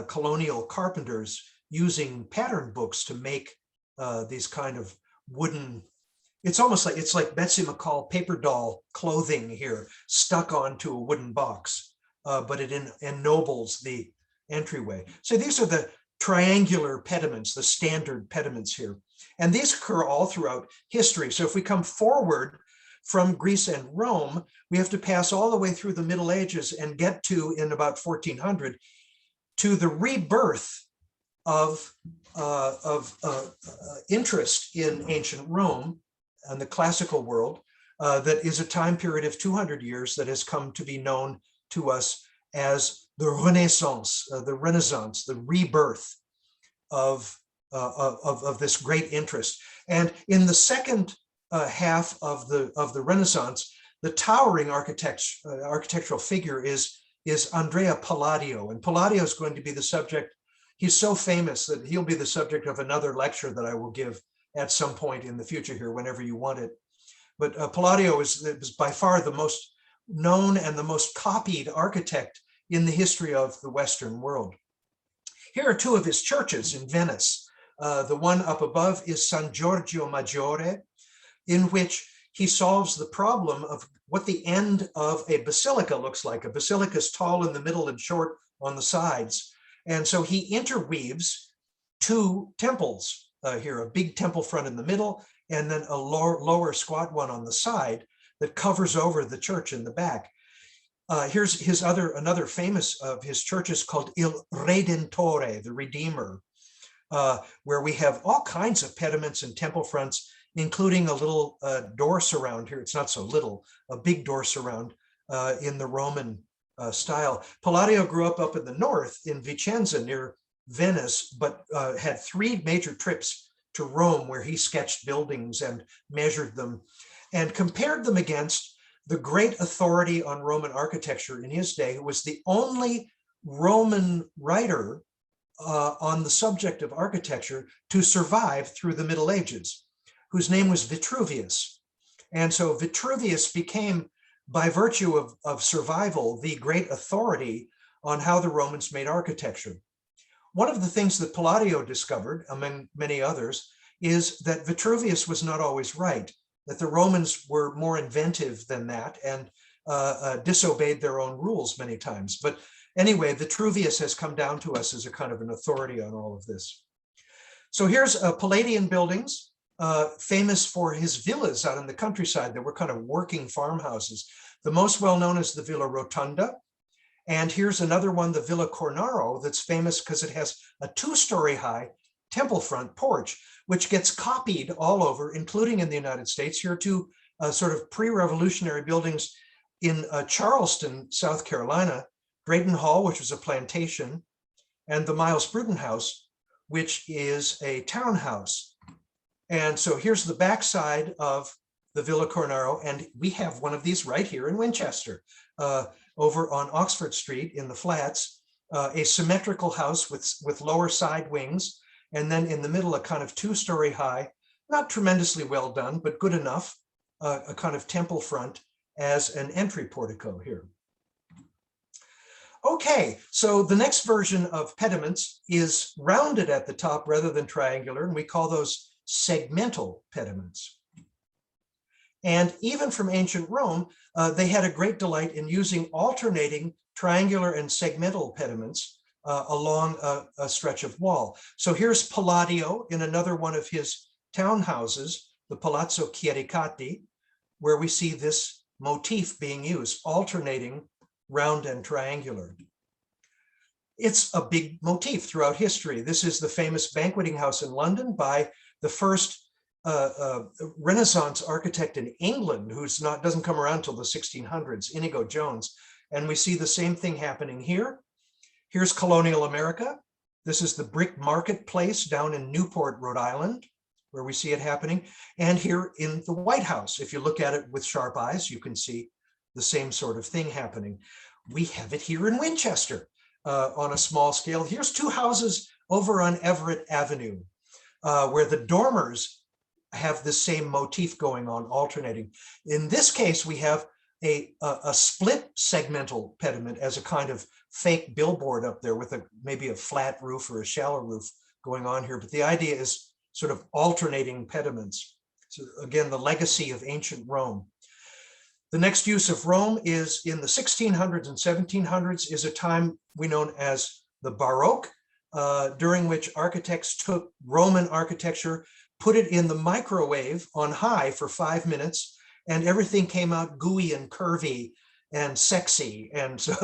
Speaker 2: colonial carpenters using pattern books to make these kind of wooden, it's like Betsy McCall paper doll clothing here, stuck onto a wooden box, but it ennobles the entryway. So these are the triangular pediments, the standard pediments here. And these occur all throughout history. So if we come forward from Greece and Rome, we have to pass all the way through the Middle Ages and get to, in about 1400, to the rebirth of interest in ancient Rome and the classical world, that is a time period of 200 years that has come to be known to us as the Renaissance, the rebirth of this great interest. And in the second half of the Renaissance, the towering architectural figure is Andrea Palladio. And Palladio is going to be the subject. He's so famous that he'll be the subject of another lecture that I will give at some point in the future here, whenever you want it. But Palladio is by far the most known and the most copied architect in the history of the Western world. Here are two of his churches in Venice. The one up above is San Giorgio Maggiore, in which he solves the problem of what the end of a basilica looks like. A basilica is tall in the middle and short on the sides. And so he interweaves two temples here, a big temple front in the middle, and then a lower squat one on the side that covers over the church in the back. Here's another famous of his churches called Il Redentore, the Redeemer, where we have all kinds of pediments and temple fronts, including a little door surround here. It's not so little, a big door surround in the Roman style. Palladio grew up in the north in Vicenza near Venice, but had 3 major trips to Rome where he sketched buildings and measured them and compared them against the great authority on Roman architecture in his day, who was the only Roman writer on the subject of architecture to survive through the Middle Ages, whose name was Vitruvius. And so Vitruvius became, by virtue of survival, the great authority on how the Romans made architecture. One of the things that Palladio discovered, among many others, is that Vitruvius was not always right, that the Romans were more inventive than that and disobeyed their own rules many times. But anyway, Vitruvius has come down to us as a kind of an authority on all of this. So here's Palladian Buildings, famous for his villas out in the countryside that were kind of working farmhouses. The most well-known is the Villa Rotonda. And here's another one, the Villa Cornaro, that's famous because it has a 2-story high temple front porch, which gets copied all over, including in the United States. Here are 2 sort of pre-revolutionary buildings in Charleston, South Carolina, Drayton Hall, which was a plantation, and the Miles Bruton House, which is a townhouse. And so here's the backside of the Villa Cornaro, and we have one of these right here in Winchester, over on Oxford Street in the flats, a symmetrical house with lower side wings, and then in the middle, a kind of 2-story high, not tremendously well done, but good enough, a kind of temple front as an entry portico here. Okay, so the next version of pediments is rounded at the top rather than triangular, and we call those segmental pediments. And even from ancient Rome, they had a great delight in using alternating triangular and segmental pediments along a stretch of wall. So here's Palladio in another one of his townhouses, the Palazzo Kiaricati, where we see this motif being used, alternating round and triangular. It's a big motif throughout history. This is the famous banqueting house in London by the first Renaissance architect in England, doesn't come around till the 1600s, Inigo Jones. And we see the same thing happening here. Here's colonial America. This is the brick marketplace down in Newport, Rhode Island, where we see it happening. And here in the White House, if you look at it with sharp eyes, you can see the same sort of thing happening. We have it here in Winchester on a small scale. Here's 2 houses over on Everett Avenue, where the dormers have the same motif going on, alternating. In this case, we have a split segmental pediment as a kind of fake billboard up there with maybe a flat roof or a shallow roof going on here. But the idea is sort of alternating pediments. So again, the legacy of ancient Rome. The next use of Rome is in the 1600s and 1700s, is a time we know as the Baroque, during which architects took Roman architecture, put it in the microwave on high for 5 minutes, and everything came out gooey and curvy and sexy. And so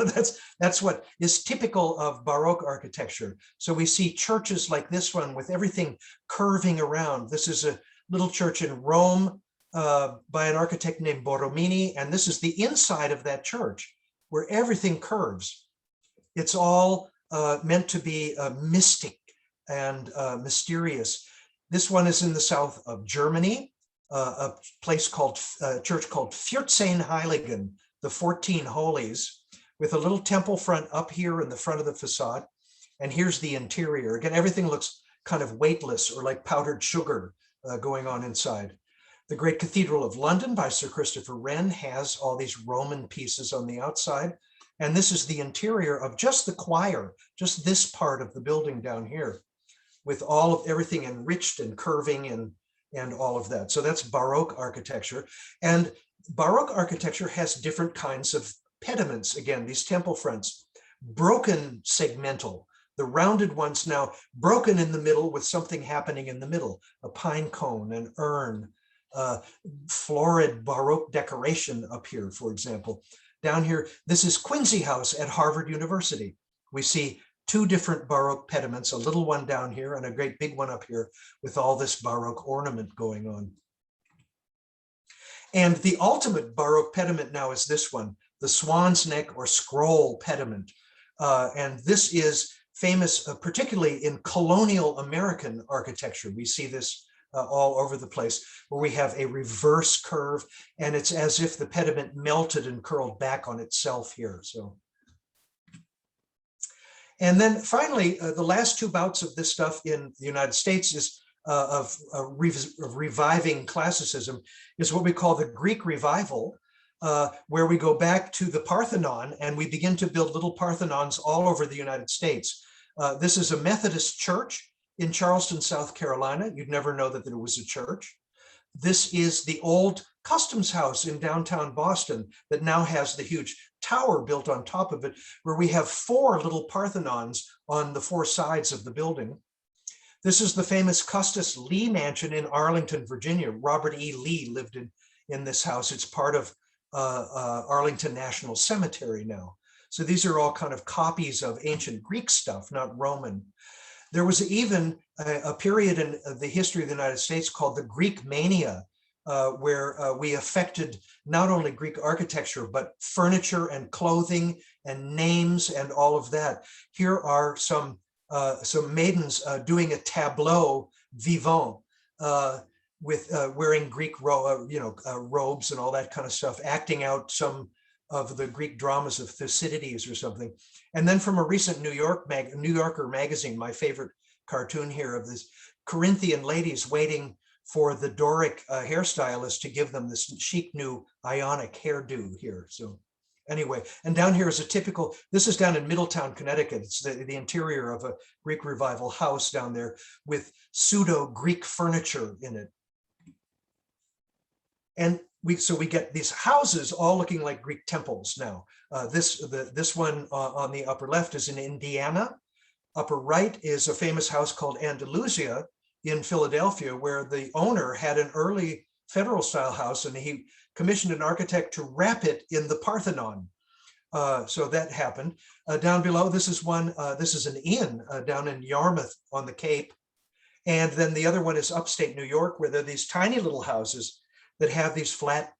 Speaker 2: that's what is typical of Baroque architecture. So we see churches like this one with everything curving around. This is a little church in Rome by an architect named Borromini, and this is the inside of that church where everything curves. It's all meant to be mystic and mysterious. This one is in the south of Germany, a place called, a church called Vierzehnheiligen, the 14 Holies, with a little temple front up here in the front of the facade. And here's the interior. Again, everything looks kind of weightless or like powdered sugar going on inside. The Great Cathedral of London by Sir Christopher Wren has all these Roman pieces on the outside. And this is the interior of just the choir, just this part of the building down here, with all of everything enriched and curving and all of that. So that's Baroque architecture. And Baroque architecture has different kinds of pediments. Again, these temple fronts, broken segmental, the rounded ones now broken in the middle with something happening in the middle, a pine cone, an urn, florid Baroque decoration up here, for example. Down here, this is Quincy House at Harvard University. We see two different Baroque pediments, a little one down here and a great big one up here with all this Baroque ornament going on. And the ultimate Baroque pediment now is this one, the Swan's Neck or scroll pediment. And this is famous, particularly in colonial American architecture. We see this all over the place, where we have a reverse curve, and it's as if the pediment melted and curled back on itself here. So, and then finally, the last two bouts of this stuff in the United States is of reviving classicism is what we call the Greek Revival, where we go back to the Parthenon and we begin to build little Parthenons all over the United States. This is a Methodist church in Charleston, South Carolina. You'd never know that there was a church. This is the old customs house in downtown Boston that now has the huge tower built on top of it, where we have 4 little Parthenons on the 4 sides of the building. This is the famous Custis Lee Mansion in Arlington, Virginia. Robert E. Lee lived in this house. It's part of Arlington National Cemetery now. So these are all kind of copies of ancient Greek stuff, not Roman. There was even a period in the history of the United States called the Greek Mania, where we affected not only Greek architecture, but furniture and clothing and names and all of that. Here are some maidens doing a tableau vivant with wearing Greek robes and all that kind of stuff, acting out some of the Greek dramas of Thucydides or something. And then from a recent New Yorker magazine, my favorite cartoon here of this Corinthian ladies waiting for the Doric hairstylist to give them this chic new Ionic hairdo here. So anyway, and down here is a typical, this is down in Middletown, Connecticut. It's the interior of a Greek Revival house down there with pseudo Greek furniture in it. And so we get these houses all looking like Greek temples now. This one on the upper left is in Indiana. Upper right is a famous house called Andalusia in Philadelphia, where the owner had an early federal style house and he commissioned an architect to wrap it in the Parthenon. So that happened. Down below, this is an inn down in Yarmouth on the Cape. And then the other one is upstate New York, where there are these tiny little houses that have these flat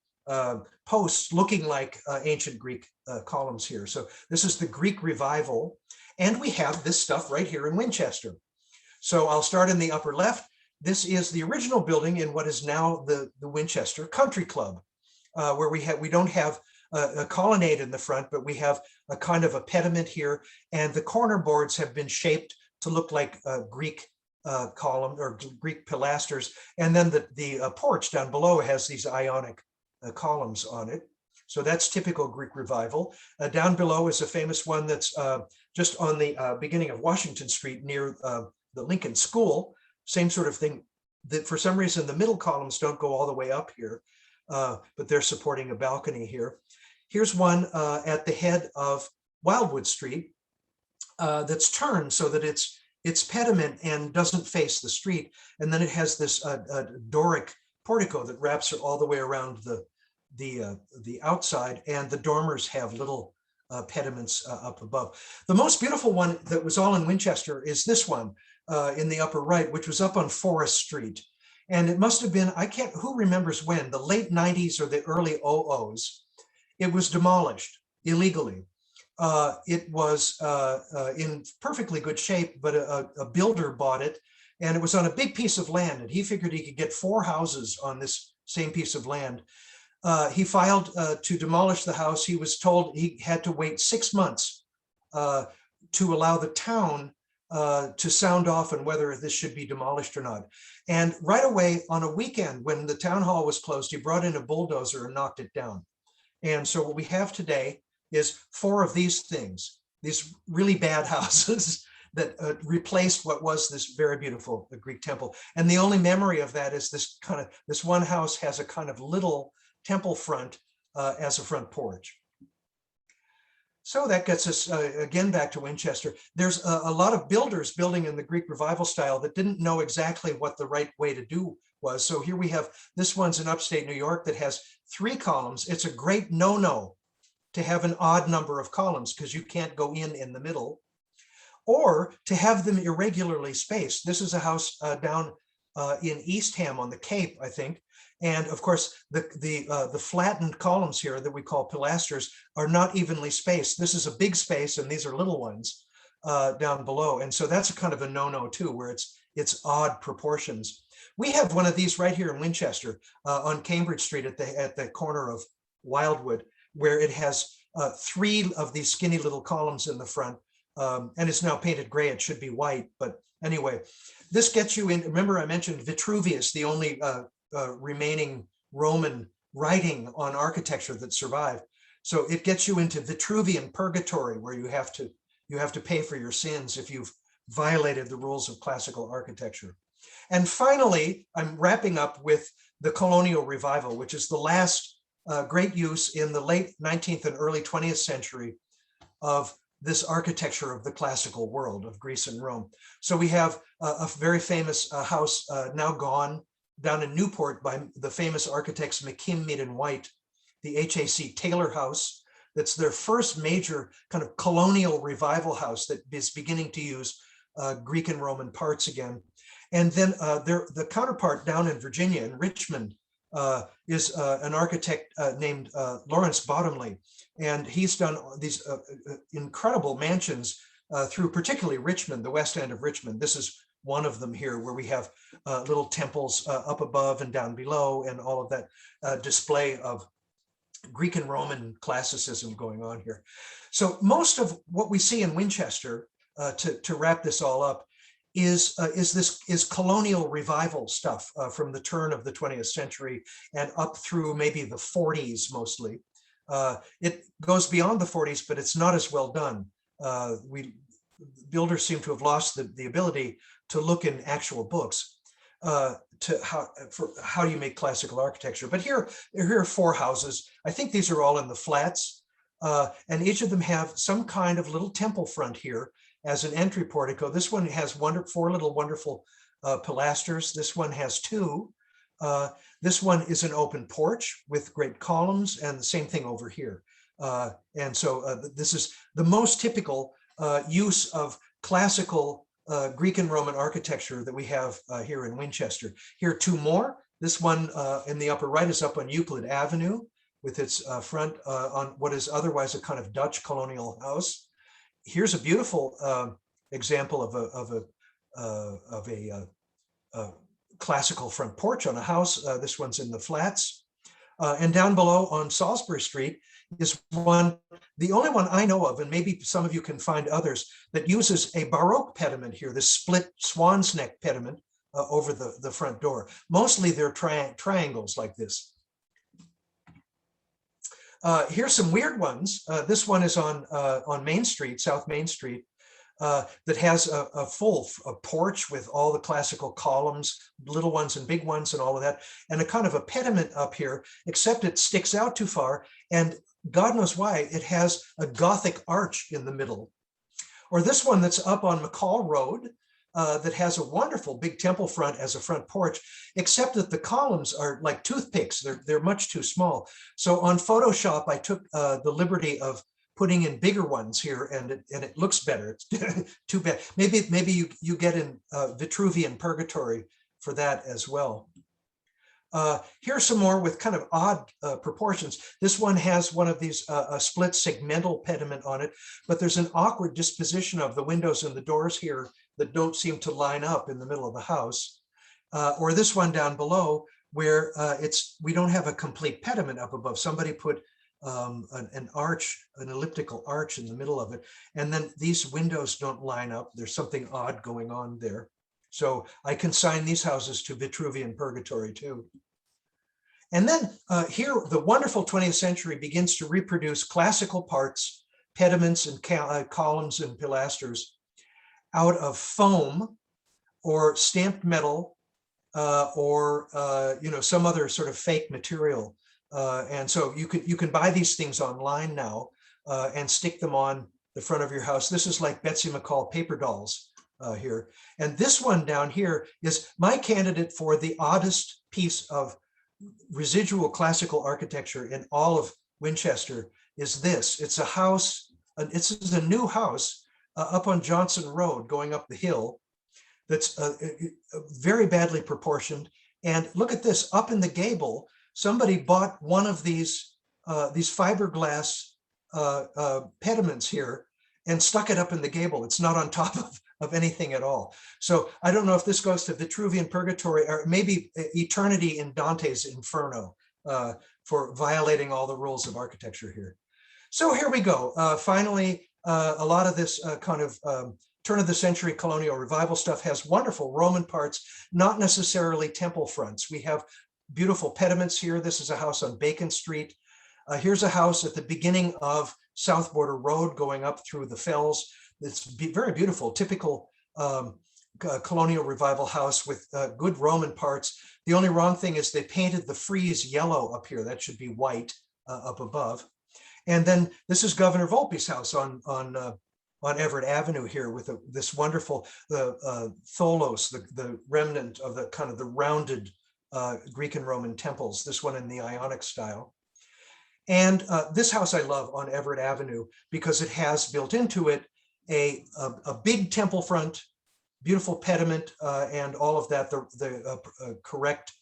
Speaker 2: posts looking like ancient Greek columns here. So this is the Greek Revival. And we have this stuff right here in Winchester. So I'll start in the upper left. This is the original building in what is now the Winchester Country Club, where we don't have a colonnade in the front, but we have a kind of a pediment here. And the corner boards have been shaped to look like Greek column or Greek pilasters. And then the porch down below has these Ionic columns on it. So that's typical Greek Revival. Down below is a famous one that's just on the beginning of Washington Street near the Lincoln School. Same sort of thing. That for some reason the middle columns don't go all the way up here, but they're supporting a balcony here. Here's one at the head of Wildwood Street that's turned so that it's pediment and doesn't face the street. And then it has this Doric portico that wraps it all the way around the outside, and the dormers have little pediments up above. The most beautiful one that was all in Winchester is this one in the upper right, which was up on Forest Street. And it must have been, who remembers when, the late 90s or the early 00s, it was demolished illegally. It was in perfectly good shape, but a builder bought it, and it was on a big piece of land, and he figured he could get 4 houses on this same piece of land. He filed to demolish the house. He was told he had to wait 6 months to allow the town to sound off on whether this should be demolished or not. And right away on a weekend when the town hall was closed, he brought in a bulldozer and knocked it down. And so what we have today is 4 of these things, these really bad houses that replaced what was this very beautiful Greek temple. And the only memory of that is this one house has a kind of little temple front as a front porch. So that gets us again back to Winchester. There's a lot of builders building in the Greek Revival style that didn't know exactly what the right way to do was. So here we have, this one's in upstate New York that has 3 columns. It's a great no-no to have an odd number of columns because you can't go in the middle, or to have them irregularly spaced. This is a house down in Eastham on the Cape, I think. And of course, the flattened columns here that we call pilasters are not evenly spaced. This is a big space, and these are little ones down below. And so that's a kind of a no-no too, where it's odd proportions. We have one of these right here in Winchester on Cambridge Street at the corner of Wildwood, where it has 3 of these skinny little columns in the front, and it's now painted gray. It should be white, but anyway, this gets you in. Remember, I mentioned Vitruvius, the only remaining Roman writing on architecture that survived. So it gets you into Vitruvian purgatory, where you have to pay for your sins if you've violated the rules of classical architecture. And finally, I'm wrapping up with the Colonial Revival, which is the last great use in the late 19th and early 20th century of this architecture of the classical world of Greece and Rome. So we have a very famous house now gone down in Newport by the famous architects McKim, Mead and White, the HAC Taylor House. That's their first major kind of colonial revival house that is beginning to use Greek and Roman parts again. And then the counterpart down in Virginia, in Richmond, is an architect named Lawrence Bottomley. And he's done these incredible mansions through particularly Richmond, the west end of Richmond. This is one of them here, where we have little temples up above and down below, and all of that display of Greek and Roman classicism going on here. So most of what we see in Winchester, to wrap this all up, is colonial revival stuff from the turn of the 20th century and up through maybe the 40s mostly. It goes beyond the 40s, but it's not as well done. Builders seem to have lost the ability to look in actual books to how do you make classical architecture. But here are 4 houses. I think these are all in the flats, and each of them have some kind of little temple front here as an entry portico. This one has 4 little wonderful pilasters. This one has 2. This one is an open porch with great columns, and the same thing over here. And so this is the most typical use of classical Greek and Roman architecture that we have here in Winchester. Here are 2 more. This one in the upper right is up on Euclid Avenue with its front on what is otherwise a kind of Dutch colonial house. Here's a beautiful example of a classical front porch on a house. This one's in the flats. And down below on Salisbury Street is one, the only one I know of, and maybe some of you can find others, that uses a Baroque pediment here, this split swan's neck pediment over the front door. Mostly they're triangles like this. Here's some weird ones. This one is on Main Street, South Main Street, that has a full porch with all the classical columns, little ones and big ones and all of that, and a kind of a pediment up here, except it sticks out too far, and God knows why, it has a Gothic arch in the middle. Or this one that's up on McConnell Road, that has a wonderful big temple front as a front porch, except that the columns are like toothpicks. They're much too small. So on Photoshop, I took the liberty of putting in bigger ones here, and it looks better. It's too bad. Maybe you get in Vitruvian purgatory for that as well. Here's some more with kind of odd proportions. This one has one of these a split segmental pediment on it, but there's an awkward disposition of the windows and the doors here that don't seem to line up in the middle of the house. Or this one down below, where we don't have a complete pediment up above. Somebody put an arch, an elliptical arch in the middle of it, and then these windows don't line up. There's something odd going on there. So I consign these houses to Vitruvian purgatory too. And then here, the wonderful 20th century begins to reproduce classical parts, pediments and columns and pilasters out of foam or stamped metal or some other sort of fake material. And so you can buy these things online now and stick them on the front of your house. This is like Betsy McCall paper dolls here. And this one down here is my candidate for the oddest piece of residual classical architecture in all of Winchester is this. It's a house, it's a new house up on Johnson Road going up the hill that's very badly proportioned. And look at this, up in the gable, somebody bought one of these fiberglass pediments here and stuck it up in the gable. It's not on top of anything at all. So I don't know if this goes to Vitruvian purgatory or maybe eternity in Dante's Inferno for violating all the rules of architecture here. So here we go. Finally, a lot of this kind of turn of the century colonial revival stuff has wonderful Roman parts, not necessarily temple fronts. We have beautiful pediments here. This is a house on Bacon Street. Here's a house at the beginning of South Border Road going up through the fells. It's very beautiful, typical colonial revival house with good Roman parts. The only wrong thing is they painted the frieze yellow up here. That should be white up above. And then this is Governor Volpe's house on Everett Avenue here with this wonderful tholos, the remnant of the kind of the rounded Greek and Roman temples, this one in the Ionic style. And this house I love on Everett Avenue because it has built into it a big temple front, beautiful pediment, and all of that, the correct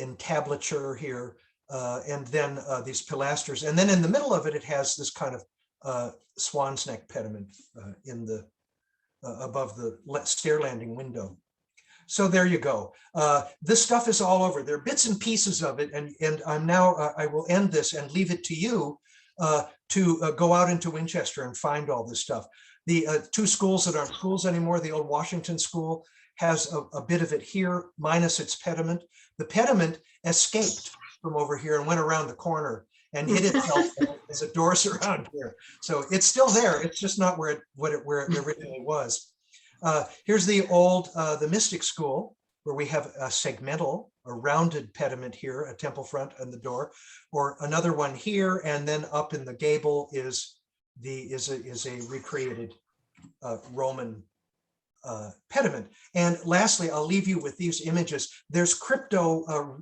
Speaker 2: entablature here, and then these pilasters. And then in the middle of it, it has this kind of swan's neck pediment in the above the stair landing window. So there you go. This stuff is all over. There are bits and pieces of it, and I'm now, I will end this and leave it to you to go out into Winchester and find all this stuff. The two schools that aren't schools anymore, the old Washington School has a bit of it here, minus its pediment. The pediment escaped from over here and went around the corner and hid itself as a doors around here. So it's still there. It's just not where it originally was. Here's the old, the Mystic School, where we have a segmental, a rounded pediment here, a temple front and the door, or another one here, and then up in the gable is a recreated Roman pediment. And lastly, I'll leave you with these images. There's crypto,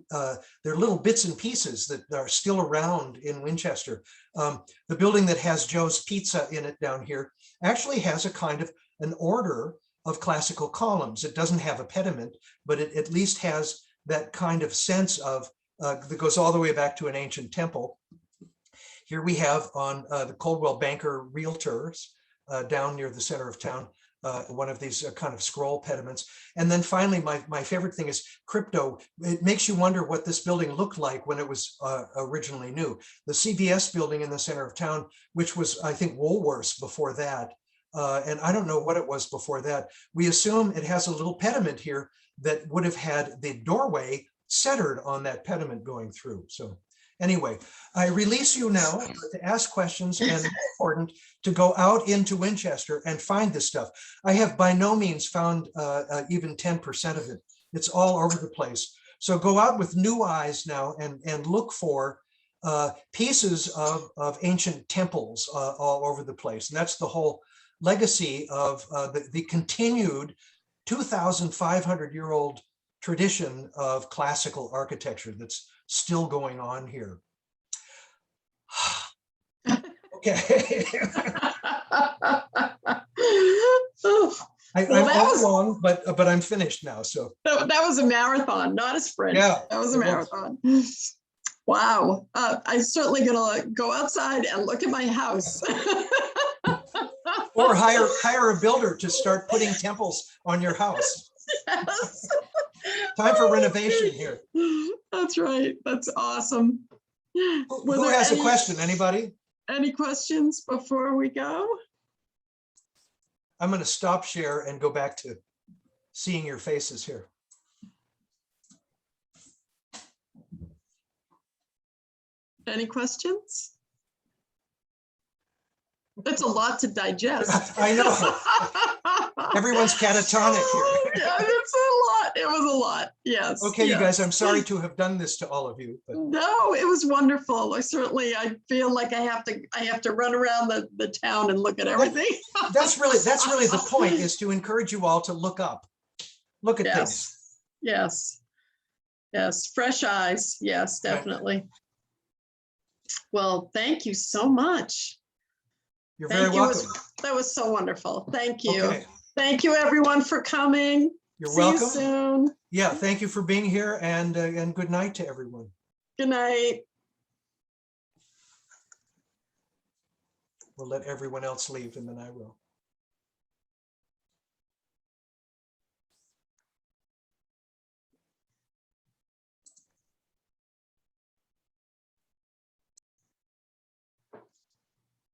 Speaker 2: they're little bits and pieces that are still around in Winchester. The building that has Joe's Pizza in it down here actually has a kind of an order of classical columns. It doesn't have a pediment, but it at least has that kind of sense of, that goes all the way back to an ancient temple. Here we have on the Coldwell Banker Realtors down near the center of town, one of these kind of scroll pediments. And then finally, my favorite thing is crypto. It makes you wonder what this building looked like when it was originally new. The CVS building in the center of town, which was, I think, Woolworths before that. And I don't know what it was before that. We assume it has a little pediment here that would have had the doorway centered on that pediment going through. So anyway, I release you now to ask questions, and it's important to go out into Winchester and find this stuff. I have by no means found even 10% of it. It's all over the place. So go out with new eyes now and look for pieces of ancient temples all over the place. And that's the whole legacy of the continued 2,500-year-old tradition of classical architecture that's still going on here. Okay. I'm all long, but I'm finished now. So
Speaker 1: that was a marathon, not a sprint.
Speaker 2: Yeah,
Speaker 1: that was a marathon. Wow. I'm certainly gonna go outside and look at my house.
Speaker 2: Or hire a builder to start putting temples on your house.
Speaker 1: Yes.
Speaker 2: Time for renovation here.
Speaker 1: That's right. That's awesome.
Speaker 2: Who has a question? Anybody?
Speaker 1: Any questions before we go?
Speaker 2: I'm going to stop share and go back to seeing your faces here.
Speaker 1: Any questions? That's a lot to digest.
Speaker 2: I know. Everyone's catatonic here.
Speaker 1: Yeah, it's a lot. It was a lot. Yes.
Speaker 2: Okay,
Speaker 1: yes.
Speaker 2: you guys, I'm sorry to have done this to all of you. But...
Speaker 1: No, it was wonderful. I feel like I have to run around the town and look at everything.
Speaker 2: That's really the point, is to encourage you all to look up. Look at things.
Speaker 1: Yes. Yes. Fresh eyes. Yes, definitely. Right. Well, thank you so much.
Speaker 2: You're very welcome.
Speaker 1: That was so wonderful. Thank you.
Speaker 2: Okay.
Speaker 1: Thank you, everyone, for coming.
Speaker 2: You're
Speaker 1: See
Speaker 2: welcome.
Speaker 1: You soon.
Speaker 2: Yeah, thank you for being here, and good night to everyone.
Speaker 1: Good night.
Speaker 2: We'll let everyone else leave, and then I will.